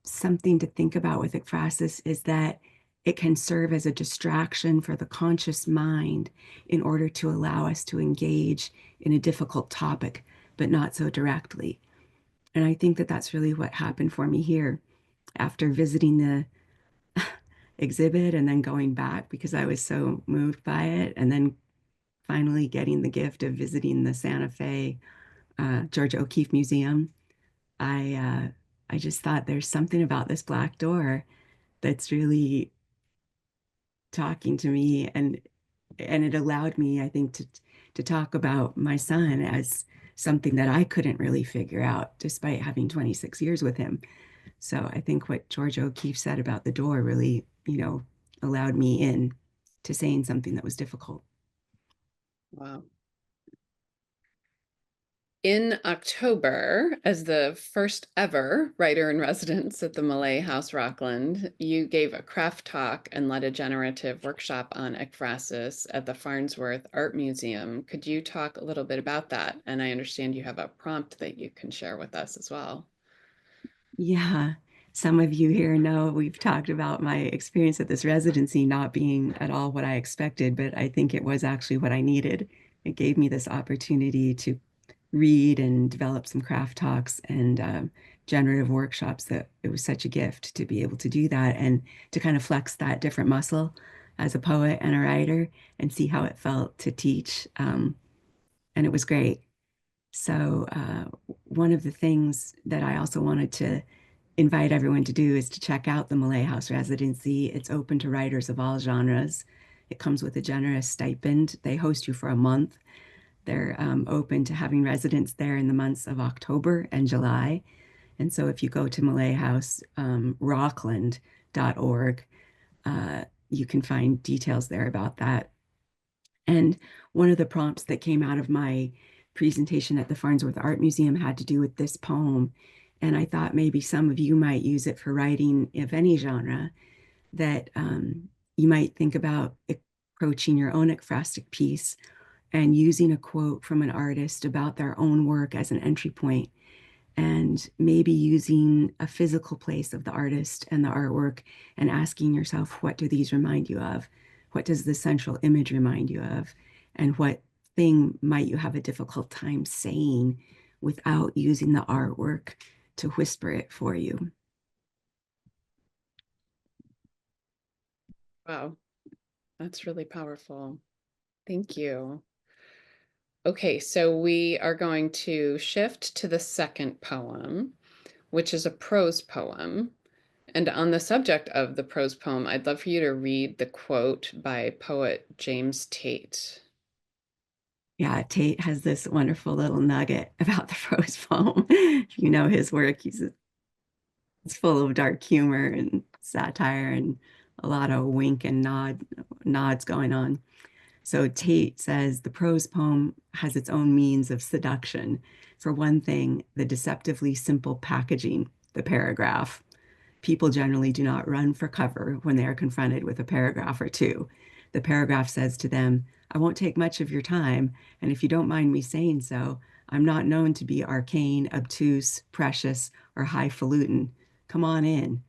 something to think about with ekphrasis is that it can serve as a distraction for the conscious mind in order to allow us to engage in a difficult topic, but not so directly. And I think that that's really what happened for me here after visiting the exhibit and then going back because I was so moved by it. And then finally getting the gift of visiting the Santa Fe Georgia O'Keeffe Museum. I just thought there's something about this black door that's really talking to me, and it allowed me, I think, to talk about my son as something that I couldn't really figure out despite having 26 years with him. So I think what Georgia O'Keeffe said about the door really, allowed me in to saying something that was difficult. Wow. In October, as the first ever writer in residence at the Malay House Rockland, you gave a craft talk and led a generative workshop on ekphrasis at the Farnsworth Art Museum. Could you talk a little bit about that? And I understand you have a prompt that you can share with us as well. Yeah, some of you here know we've talked about my experience at this residency not being at all what I expected, but I think it was actually what I needed. It gave me this opportunity to read and develop some craft talks and generative workshops that it was such a gift to be able to do that and to kind of flex that different muscle as a poet and a writer and see how it felt to teach. And it was great. So one of the things that I also wanted to invite everyone to do is to check out the Malay House residency. It's open to writers of all genres. It comes with a generous stipend. They host you for a month. They're open to having residents there in the months of October and July. And so if you go to malayhouse rockland.org, you can find details there about that. And one of the prompts that came out of my presentation at the Farnsworth Art Museum had to do with this poem. And I thought maybe some of you might use it for writing of any genre, that you might think about approaching your own ekphrastic piece and using a quote from an artist about their own work as an entry point, and maybe using a physical place of the artist and the artwork and asking yourself, what do these remind you of? What does the central image remind you of? And what thing might you have a difficult time saying without using the artwork to whisper it for you? Wow, that's really powerful. Thank you. Okay, so we are going to shift to the second poem, which is a prose poem. And on the subject of the prose poem, I'd love for you to read the quote by poet James Tate. Yeah, Tate has this wonderful little nugget about the prose poem. If you know his work, it's full of dark humor and satire and a lot of wink and nods going on. So Tate says the prose poem has its own means of seduction. For one thing, the deceptively simple packaging, the paragraph. People generally do not run for cover when they are confronted with a paragraph or two. The paragraph says to them, I won't take much of your time, and if you don't mind me saying so, I'm not known to be arcane, obtuse, precious, or highfalutin. Come on in.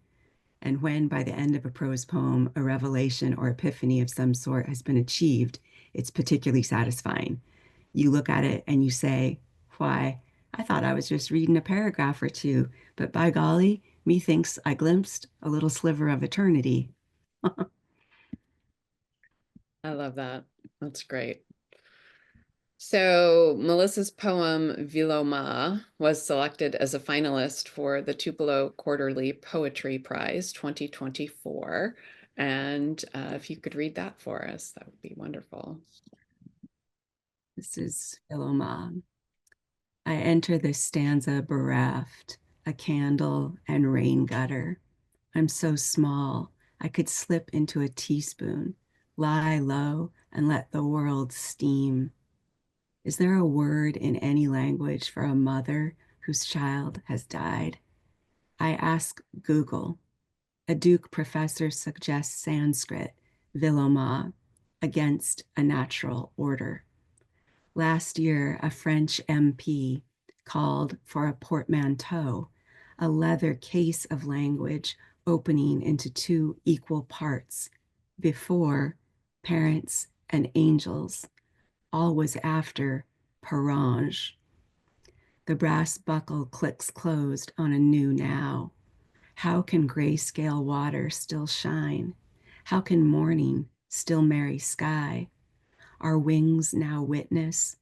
And when, by the end of a prose poem, a revelation or epiphany of some sort has been achieved, it's particularly satisfying. You look at it and you say, why, I thought I was just reading a paragraph or two, but by golly, methinks I glimpsed a little sliver of eternity. I love that. That's great. So Melissa's poem Viloma was selected as a finalist for the Tupelo Quarterly Poetry Prize 2024. And if you could read that for us, that would be wonderful. This is Philoma. I enter this stanza bereft, a candle and rain gutter. I'm so small, I could slip into a teaspoon, lie low, and let the world steam. Is there a word in any language for a mother whose child has died? I ask Google. A Duke professor suggests Sanskrit, Viloma, against a natural order. Last year, a French MP called for a portmanteau, a leather case of language opening into two equal parts, before parents and angels. All was after Parange. The brass buckle clicks closed on a new now. How can grayscale water still shine? How can morning still marry sky? Our wings now witness,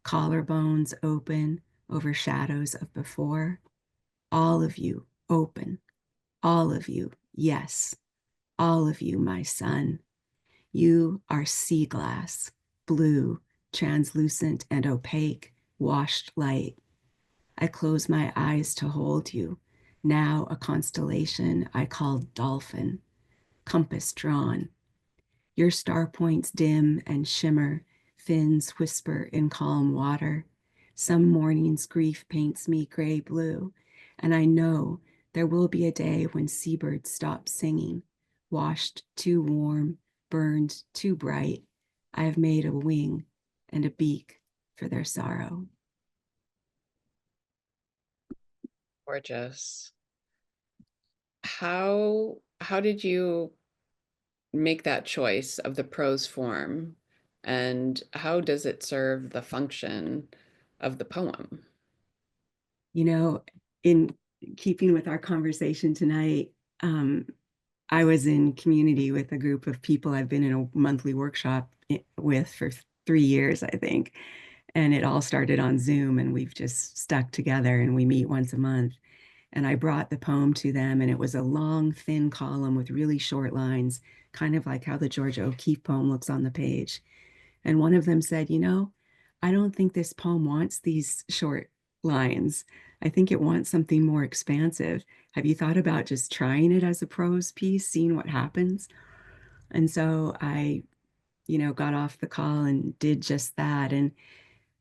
collarbones open over shadows of before. All of you open, all of you, yes, all of you, my son. You are sea glass, blue, translucent and opaque, washed light. I close my eyes to hold you, now a constellation I call dolphin, compass drawn. Your star points dim and shimmer, fins whisper in calm water. Some mornings grief paints me gray-blue, and I know there will be a day when seabirds stop singing, washed too warm, burned too bright. I have made a wing and a beak for their sorrow. Gorgeous. How did you make that choice of the prose form, and how does it serve the function of the poem? You know, in keeping with our conversation tonight, I was in community with a group of people I've been in a monthly workshop with for 3 years, I think. And it all started on Zoom, and we've just stuck together, and we meet once a month. And I brought the poem to them, and it was a long, thin column with really short lines, kind of like how the Georgia O'Keeffe poem looks on the page. And one of them said, I don't think this poem wants these short lines. I think it wants something more expansive. Have you thought about just trying it as a prose piece, seeing what happens? And so I, got off the call and did just that. And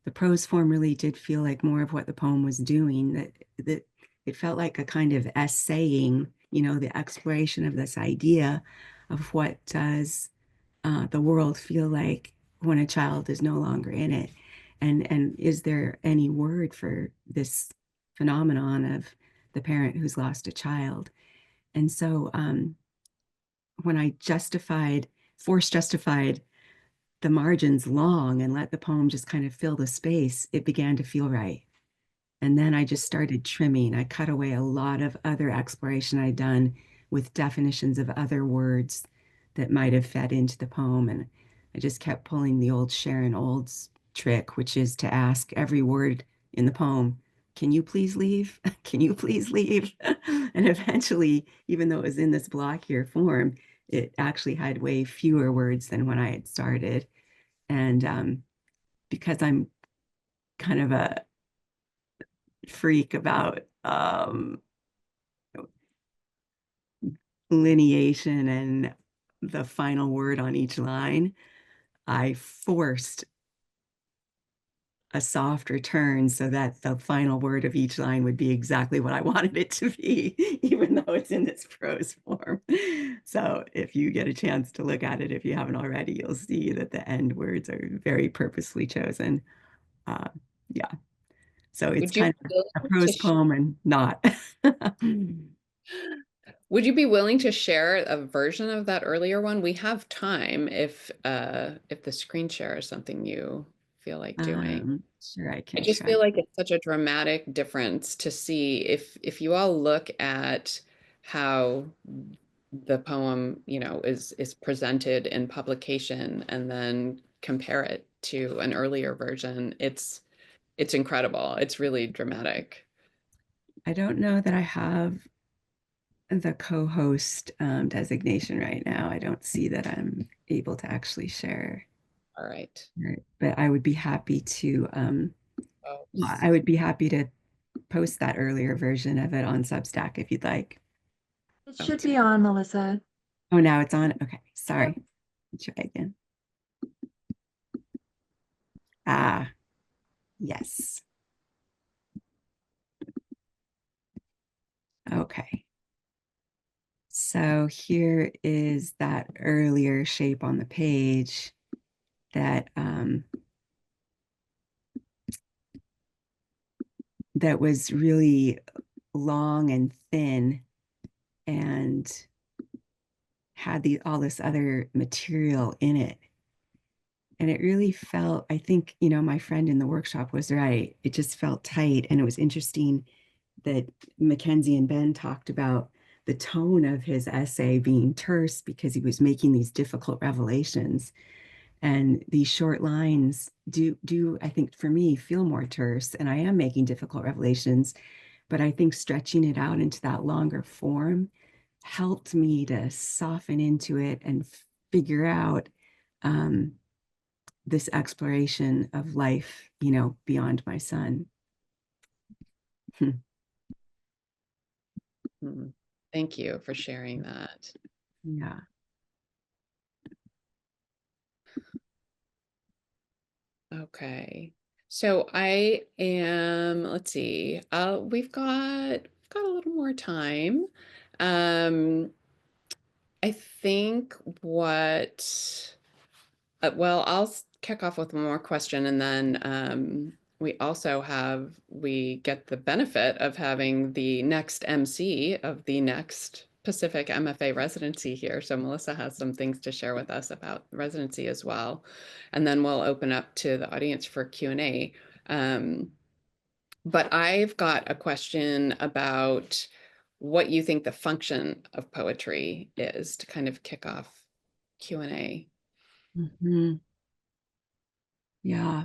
the prose form really did feel like more of what the poem was doing, that it felt like a kind of essaying, the exploration of this idea of what does the world feel like when a child is no longer in it, and is there any word for this phenomenon of the parent who's lost a child? And so when I force justified the margins long and let the poem just kind of fill the space, it began to feel right. And then I just started trimming. I cut away a lot of other exploration I'd done with definitions of other words that might have fed into the poem. And I just kept pulling the old Sharon Olds trick, which is to ask every word in the poem can you please leave? Can you please leave? And eventually, even though it was in this blockier form, it actually had way fewer words than when I had started. And because I'm kind of a freak about lineation and the final word on each line, I forced a soft return so that the final word of each line would be exactly what I wanted it to be, even though it's in this prose form. So if you get a chance to look at it, if you haven't already, you'll see that the end words are very purposely chosen. Yeah. So it's Would you kind be of willing a to prose poem and not. Would you be willing to share a version of that earlier one? We have time if the screen share is something you feel like doing. Sure, I I can just try. feel like it's such a dramatic difference to see if you all look at how the poem, is presented in publication and then compare it to an earlier version. It's incredible. It's really dramatic. I don't know that I have the co-host designation right now. I don't see that I'm able to actually share. All right. Right. But I would be happy to Oh, I would be happy to post that earlier version of it on Substack if you'd like. It should be on, Melissa. Oh, now it's on. Okay, sorry. Try again. Ah, yes. Okay. So here is that earlier shape on the page that that was really long and thin and had all this other material in it. And it really felt, I think, my friend in the workshop was right. It just felt tight. And it was interesting that Mackenzie and Ben talked about the tone of his essay being terse because he was making these difficult revelations. And these short lines do I think for me feel more terse. And I am making difficult revelations, but I think stretching it out into that longer form helped me to soften into it and figure out this exploration of life, beyond my son. thank you for sharing that. Yeah. Okay. So I am, let's see, we've got a little more time. I think well, I'll kick off with one more question, and then we get the benefit of having the next MC of the next Pacific MFA residency here. So Melissa has some things to share with us about residency as well. And then we'll open up to the audience for Q&A. But I've got a question about what you think the function of poetry is to kind of kick off Q&A. Mm-hmm. Yeah.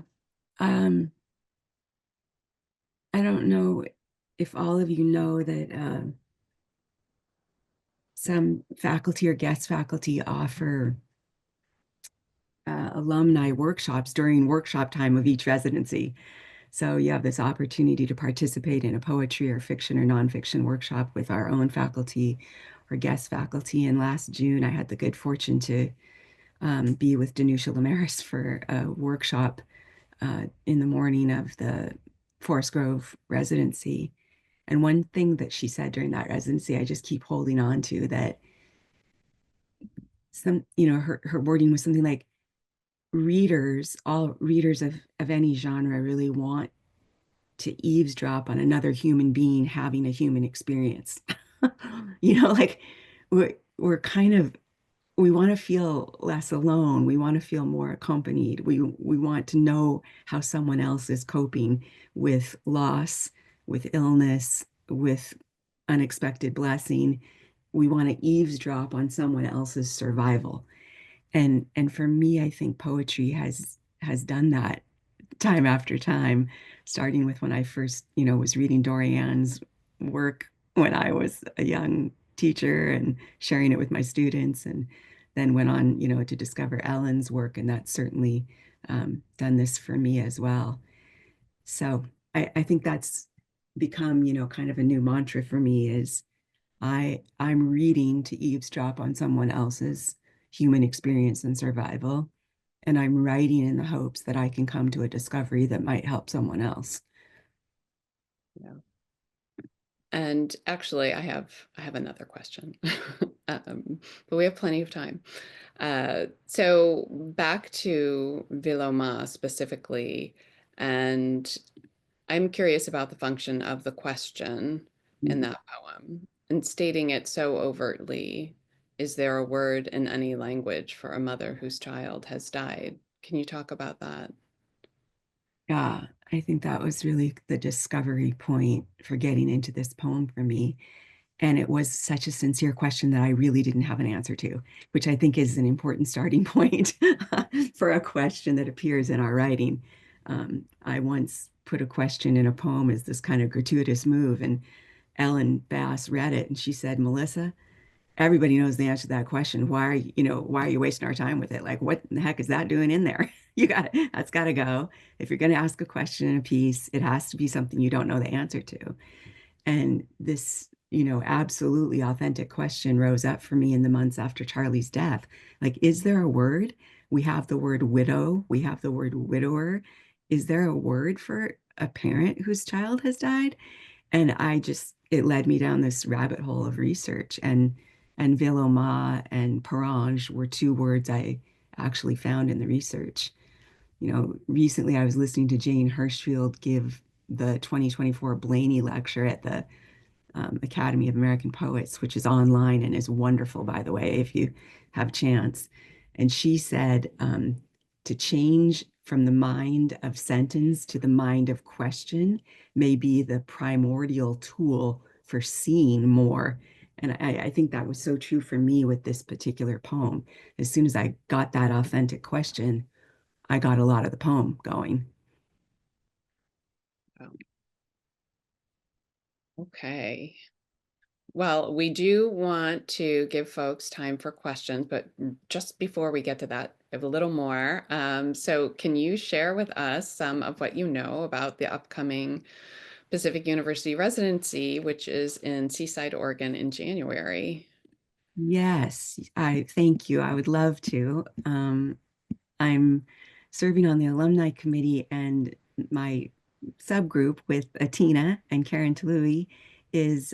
I don't know if all of you know that some faculty or guest faculty offer alumni workshops during workshop time of each residency. So you have this opportunity to participate in a poetry or fiction or nonfiction workshop with our own faculty or guest faculty. And last June, I had the good fortune to be with Danusha Lamaris for a workshop in the morning of the Forest Grove residency. And one thing that she said during that residency, I just keep holding on to, that her wording was something like, all readers of any genre really want to eavesdrop on another human being having a human experience. Like we're kind of, we want to feel less alone. We want to feel more accompanied. We want to know how someone else is coping with loss, with illness, with unexpected blessing. We want to eavesdrop on someone else's survival. And for me, I think poetry has done that time after time. starting with when I first, was reading Dorian's work when I was a young teacher and sharing it with my students, and then went on, to discover Ellen's work, and that's certainly done this for me as well. So I think that's become, kind of a new mantra for me is I'm reading to eavesdrop on someone else's human experience and survival, and I'm writing in the hopes that I can come to a discovery that might help someone else. Yeah. And actually, I have another question, but we have plenty of time. So back to Viloma specifically, and I'm curious about the function of the question in that poem and stating it so overtly. Is there a word in any language for a mother whose child has died? Can you talk about that? Yeah, I think that was really the discovery point for getting into this poem for me. And it was such a sincere question that I really didn't have an answer to, which I think is an important starting point for a question that appears in our writing. I once put a question in a poem as this kind of gratuitous move, and Ellen Bass read it and she said, Melissa, everybody knows the answer to that question. Why are you wasting our time with it? Like, what the heck is that doing in there? That's got to go. If you're going to ask a question in a piece, it has to be something you don't know the answer to. And this, absolutely authentic question rose up for me in the months after Charlie's death. Like, is there a word? We have the word widow, we have the word widower. Is there a word for a parent whose child has died? And it led me down this rabbit hole of research. And Viloma and Parange were two words I actually found in the research. Recently I was listening to Jane Hirschfield give the 2024 Blaney Lecture at the Academy of American Poets, which is online and is wonderful, by the way, if you have a chance. And she said to change from the mind of sentence to the mind of question may be the primordial tool for seeing more. And I think that was so true for me with this particular poem. As soon as I got that authentic question, I got a lot of the poem going. Okay. Well, we do want to give folks time for questions, but just before we get to that, I have a little more. So can you share with us some of what you know about the upcoming Pacific University residency, which is in Seaside, Oregon in January? Yes, I thank you. I would love to. I'm serving on the alumni committee, and my subgroup with Atina and Karen Tului is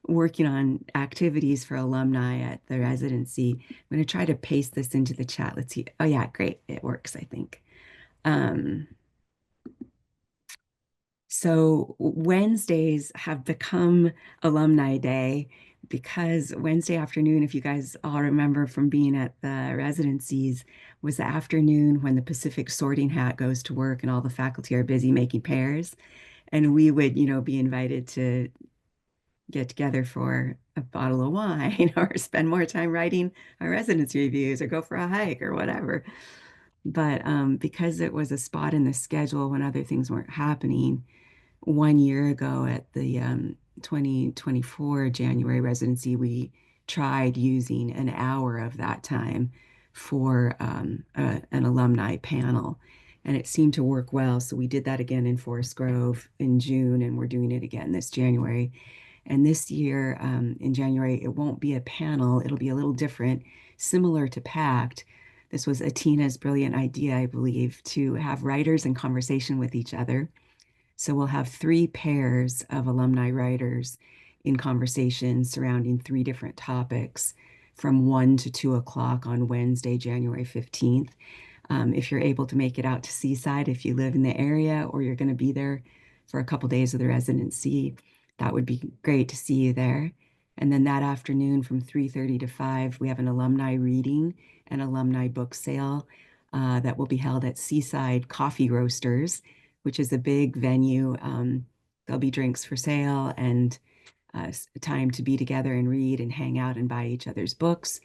working on activities for alumni at the residency. I'm going to try to paste this into the chat. Let's see. Oh yeah, great. It works, I think. So Wednesdays have become Alumni Day because Wednesday afternoon, if you guys all remember from being at the residencies, was the afternoon when the Pacific sorting hat goes to work and all the faculty are busy making pairs. And we would, be invited to get together for a bottle of wine or spend more time writing our residency reviews or go for a hike or whatever. But because it was a spot in the schedule when other things weren't happening, 1 year ago at the 2024 January residency, we tried using an hour of that time for an alumni panel, and it seemed to work well. So we did that again in Forest Grove in June, and we're doing it again this January. And this year in January, it won't be a panel. It'll be a little different, similar to PACT. This was Atina's brilliant idea, I believe, to have writers in conversation with each other. So we'll have 3 pairs of alumni writers in conversation surrounding 3 different topics from 1 to 2 o'clock on Wednesday, January 15th. If you're able to make it out to Seaside, if you live in the area or you're going to be there for a couple days of the residency, that would be great to see you there. And then that afternoon from 3:30 to 5, we have an alumni reading and alumni book sale that will be held at Seaside Coffee Roasters, which is a big venue. There'll be drinks for sale and time to be together and read and hang out and buy each other's books.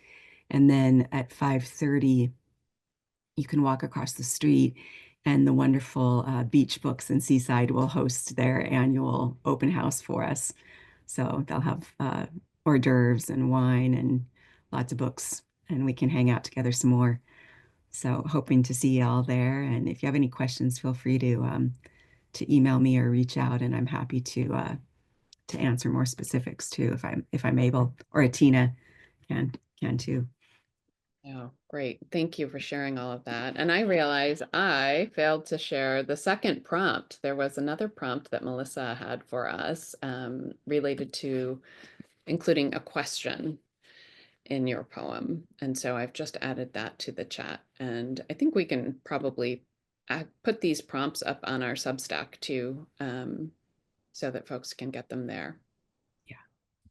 And then at 5:30, you can walk across the street and the wonderful Beach Books and Seaside will host their annual open house for us. So they'll have hors d'oeuvres and wine and lots of books, and we can hang out together some more. So hoping to see y'all there. And if you have any questions, feel free to email me or reach out, and I'm happy to answer more specifics too if I'm able, or Atina can too. Oh, great. Thank you for sharing all of that. And I realize I failed to share the second prompt. There was another prompt that Melissa had for us related to including a question in your poem. And so I've just added that to the chat. And I think we can probably put these prompts up on our Substack too, so that folks can get them there. Yeah.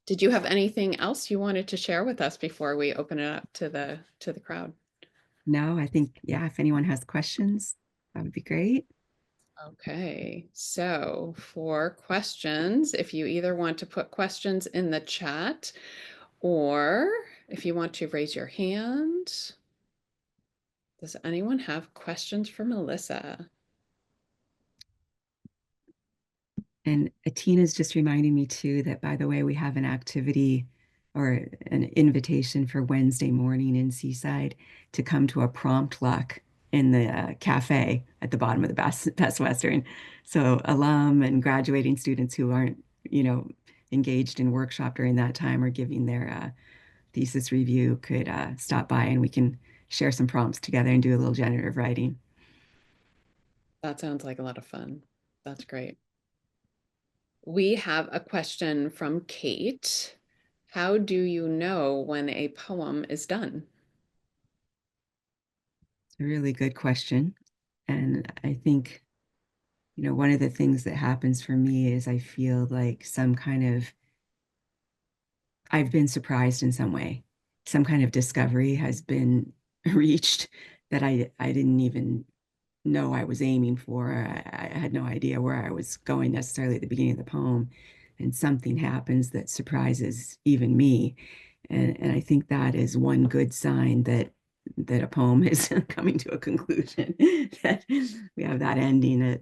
Did you have anything else you wanted to share with us before we open it up to the crowd? No, I think, yeah, if anyone has questions, that would be great. Okay, so for questions, if you either want to put questions in the chat or if you want to raise your hand. Does anyone have questions for Melissa? And Atina's just reminding me too that, by the way, we have an activity or an invitation for Wednesday morning in Seaside to come to a prompt luck in the cafe at the bottom of the Best Western. So alum and graduating students who aren't, engaged in workshop during that time or giving their thesis review could stop by, and we can share some prompts together and do a little generative writing. That sounds like a lot of fun. That's great. We have a question from Kate. How do you know when a poem is done? It's a really good question. And I think, one of the things that happens for me is I feel like I've been surprised in some way. Some kind of discovery has been reached that I didn't even know I was aiming for. I had no idea where I was going necessarily at the beginning of the poem. And something happens that surprises even me. And I think that is one good sign that a poem is coming to a conclusion, that we have that ending that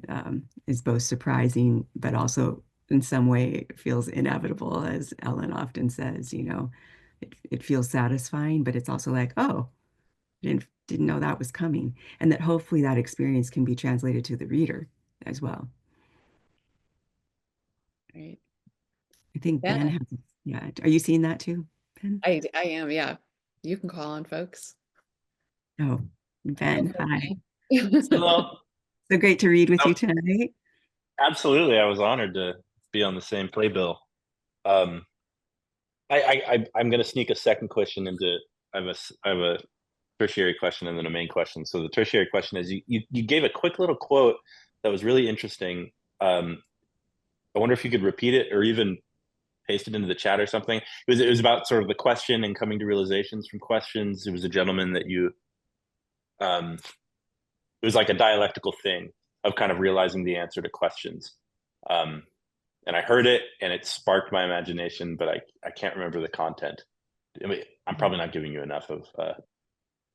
is both surprising, but also in some way it feels inevitable, as Ellen often says, it feels satisfying, but it's also like, oh, didn't know that was coming. And that hopefully that experience can be translated to the reader as well. Right. I think Yeah. Ben has, yeah. Are you seeing that too, Ben? I am, yeah. You can call on folks. Oh, Ben, hi. Hello. So great to read with Oh, you tonight. absolutely. I was honored to be on the same playbill. I'm going to sneak a second question into. I have a tertiary question and then a main question. So the tertiary question is: you gave a quick little quote that was really interesting. I wonder if you could repeat it or even paste it into the chat or something. It was about sort of the question and coming to realizations from questions. It was a gentleman that you. It was like a dialectical thing of kind of realizing the answer to questions. And I heard it and it sparked my imagination, but I can't remember the content. I mean, I'm probably not giving you enough of.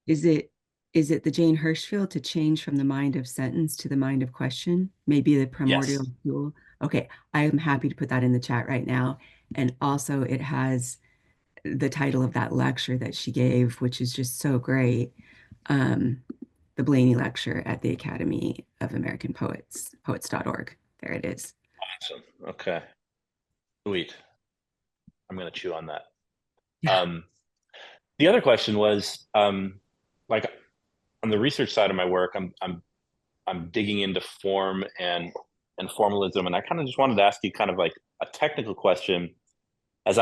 Is it the Jane Hirschfield, to change from the mind of sentence to the mind of question? Maybe the primordial Yes. fuel. Okay, I am happy to put that in the chat right now. And also it has the title of that lecture that she gave, which is just so great. The Blaney Lecture at the Academy of American Poets, poets.org. There it is. Awesome. Okay. Sweet. I'm going to chew on that. Yeah. The other question was, like on the research side of my work, I'm digging into form and formalism, and I kind of just wanted to ask you kind of like a technical question. As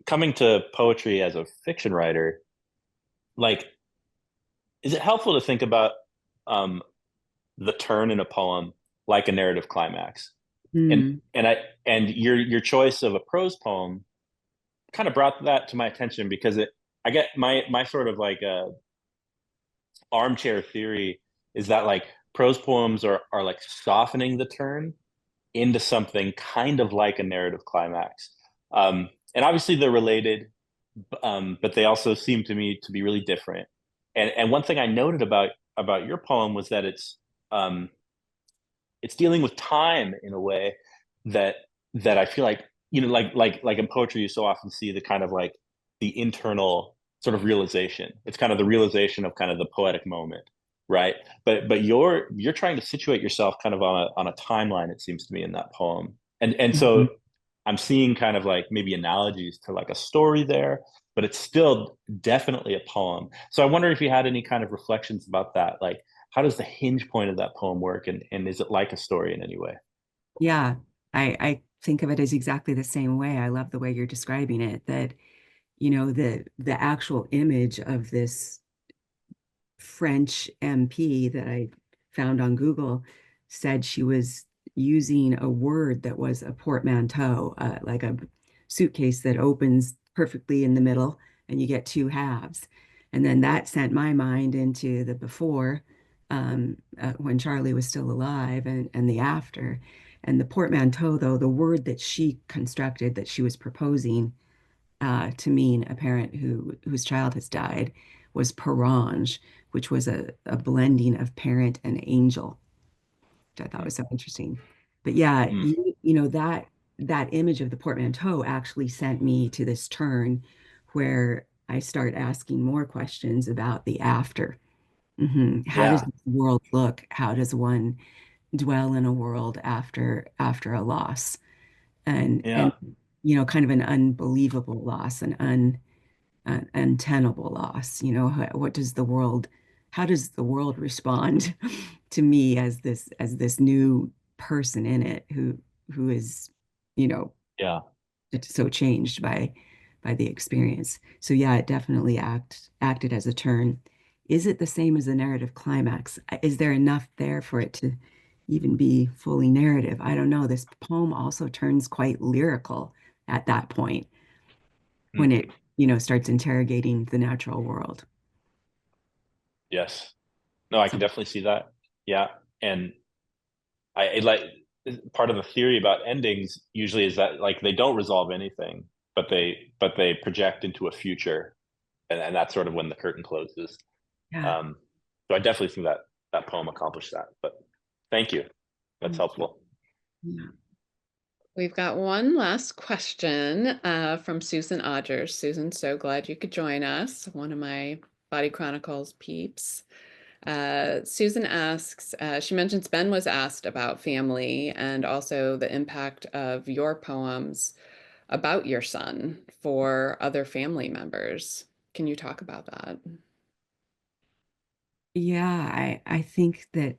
coming to poetry as a fiction writer, like, is it helpful to think about the turn in a poem like a narrative climax? Mm. And your choice of a prose poem kind of brought that to my attention because I get my sort of like armchair theory is that like prose poems are like softening the turn into something kind of like a narrative climax. And obviously they're related, but they also seem to me to be really different. And one thing I noted about your poem was that it's it's dealing with time in a way that I feel like, like in poetry, you so often see the kind of like the internal sort of realization. It's kind of the realization of kind of the poetic moment, right? But you're trying to situate yourself kind of on a timeline, it seems to me, in that poem. And so Mhm. I'm seeing kind of like maybe analogies to like a story there, but it's still definitely a poem. So I wonder if you had any kind of reflections about that, like how does the hinge point of that poem work, and is it like a story in any way? Yeah, I think of it as exactly the same way. I love the way you're describing it, that, the actual image of this French MP that I found on Google said she was using a word that was a portmanteau, like a suitcase that opens perfectly in the middle and you get two halves. And then that sent my mind into the before, when Charlie was still alive, and the after. And the portmanteau, though, the word that she constructed, that she was proposing to mean a parent whose child has died, was parange, which was a blending of parent and angel, which I thought was so interesting. But yeah, Mm. that image of the portmanteau actually sent me to this turn where I start asking more questions about the after. How does Yeah, the world look? How does one dwell in a world after a loss? And yeah, kind of an unbelievable loss, an untenable loss. What does the world, how does the world respond to me as this new person in it who is, you know, yeah, so changed by the experience. So yeah, it definitely acted as a turn. Is it the same as a narrative climax? Is there enough there for it to even be fully narrative? I don't know. This poem also turns quite lyrical at that point mm, when it, starts interrogating the natural world. yes. No, I So can definitely see that. Yeah, and like part of the theory about endings usually is that like they don't resolve anything, but they project into a future, and that's sort of when the curtain closes. yeah. Um, so I definitely think that that poem accomplished that. But thank you, that's Thank you. helpful. Yeah. We've got one last question from Susan Odgers. Susan, so glad you could join us. One of my Body Chronicles peeps. Susan asks, she mentions Ben was asked about family and also the impact of your poems about your son for other family members. Can you talk about that? Yeah, I think that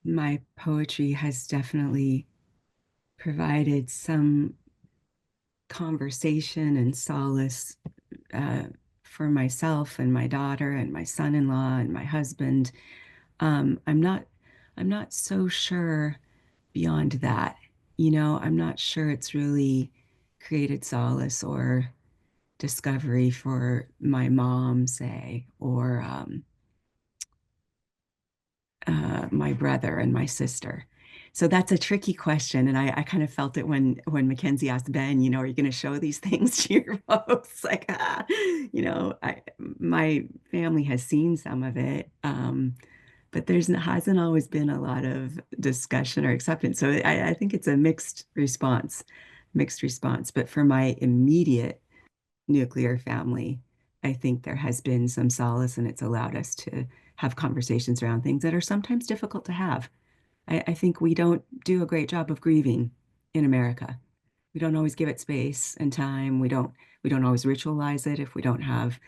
my poetry has definitely provided some conversation and solace uh, for myself and my daughter and my son-in-law and my husband. I'm not so sure beyond that. I'm not sure it's really created solace or discovery for my mom, say, or my brother and my sister. So that's a tricky question, and I kind of felt it when Mackenzie asked Ben, are you going to show these things to your folks? Like, my family has seen some of it, but there's hasn't always been a lot of discussion or acceptance. So I think it's a mixed response. But for my immediate nuclear family, I think there has been some solace, and it's allowed us to have conversations around things that are sometimes difficult to have. I think we don't do a great job of grieving in America. We don't always give it space and time. We don't always ritualize it if we don't have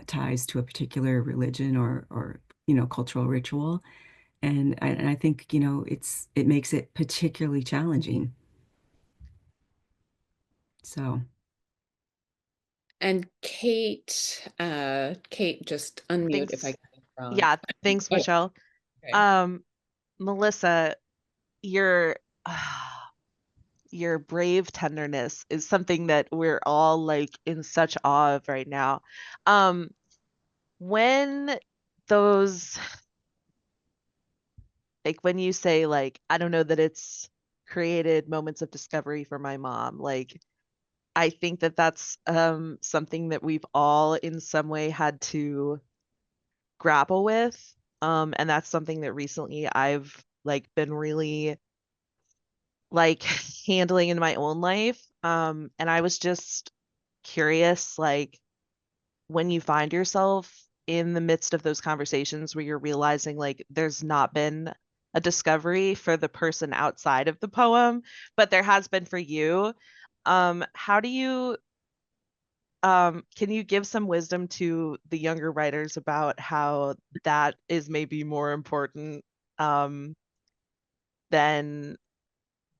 ties to a particular religion or cultural ritual. And I think it makes it particularly challenging. So And Kate, just unmute if I Thanks. got it wrong. Yeah, thanks, Oh, Michelle. okay. Melissa, your your brave tenderness is something that we're all like in such awe of right now. Um, when those like when you say like I don't know that it's created moments of discovery for my mom, like I think that that's something that we've all in some way had to grapple with. And that's something that recently I've like been really like handling in my own life. And I was just curious, like when you find yourself in the midst of those conversations where you're realizing like there's not been a discovery for the person outside of the poem, but there has been for you. How do you can you give some wisdom to the younger writers about how that is maybe more important um, than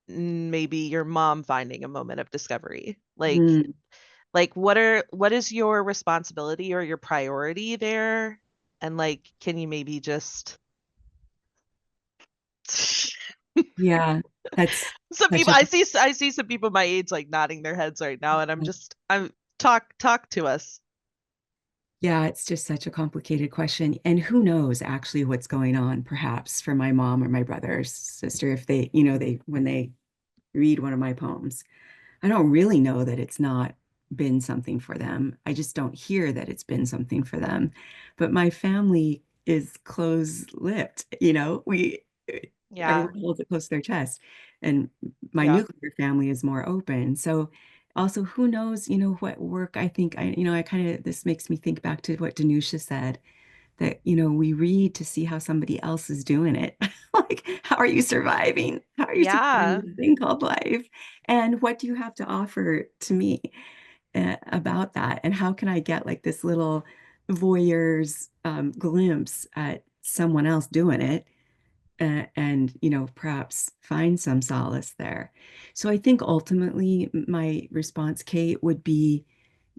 maybe your mom finding a moment of discovery? Mm, Like what is your responsibility or your priority there? And like, can you maybe just yeah, that's some such people a I see some people my age like nodding their heads right now, and I'm talk to us. yeah, it's just such a complicated question. And who knows actually what's going on, perhaps for my mom or my brother or sister, if they, when they read one of my poems. I don't really know that it's not been something for them. I just don't hear that it's been something for them. But my family is close-lipped, Yeah, everyone holds it close to their chest. And my yeah, nuclear family is more open. So also who knows, what work I think I kind of this makes me think back to what Danusha said that we read to see how somebody else is doing it. Like, how are you surviving? How are you surviving yeah, this thing called life? And what do you have to offer to me about that? And how can I get like this little voyeur's glimpse at someone else doing it? And perhaps find some solace there. So I think ultimately my response, Kate, would be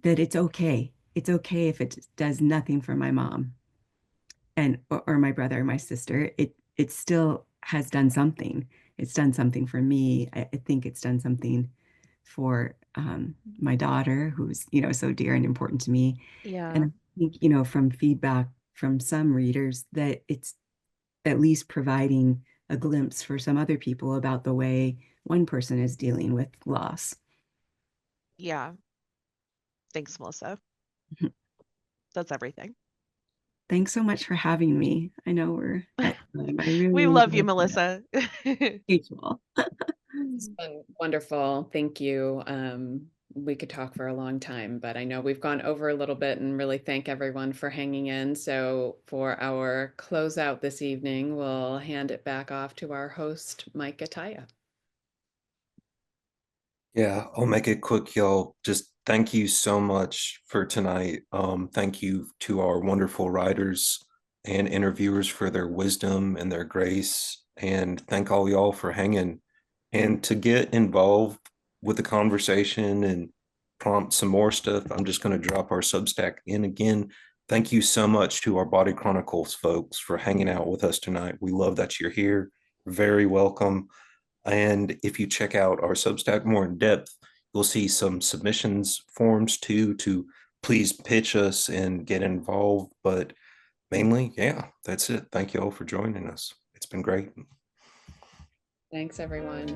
that it's okay. It's okay if it does nothing for my mom and or my brother or my sister. It still has done something. It's done something for me. I think it's done something for my daughter, who's so dear and important to me. And yeah, I think from feedback from some readers that it's at least providing a glimpse for some other people about the way one person is dealing with loss. yeah. Thanks, Melissa. That's everything. Thanks so much for having me. I know we're at time. I We really love you, enjoyed it. Melissa. Mutual. It's been wonderful. Thank you. We could talk for a long time, but I know we've gone over a little bit and really thank everyone for hanging in. So for our closeout this evening, we'll hand it back off to our host, Mike Ataya. Yeah, I'll make it quick, y'all. Just thank you so much for tonight. Thank you to our wonderful writers and interviewers for their wisdom and their grace. And thank all y'all for hanging. And to get involved with the conversation and prompt some more stuff, I'm just going to drop our Substack in again. Thank you so much to our Body Chronicles folks for hanging out with us tonight. We love that you're here. Very welcome. And if you check out our Substack more in depth, you'll see some submissions forms too to please pitch us and get involved. But mainly, yeah, that's it. Thank you all for joining us. It's been great. Thanks, everyone.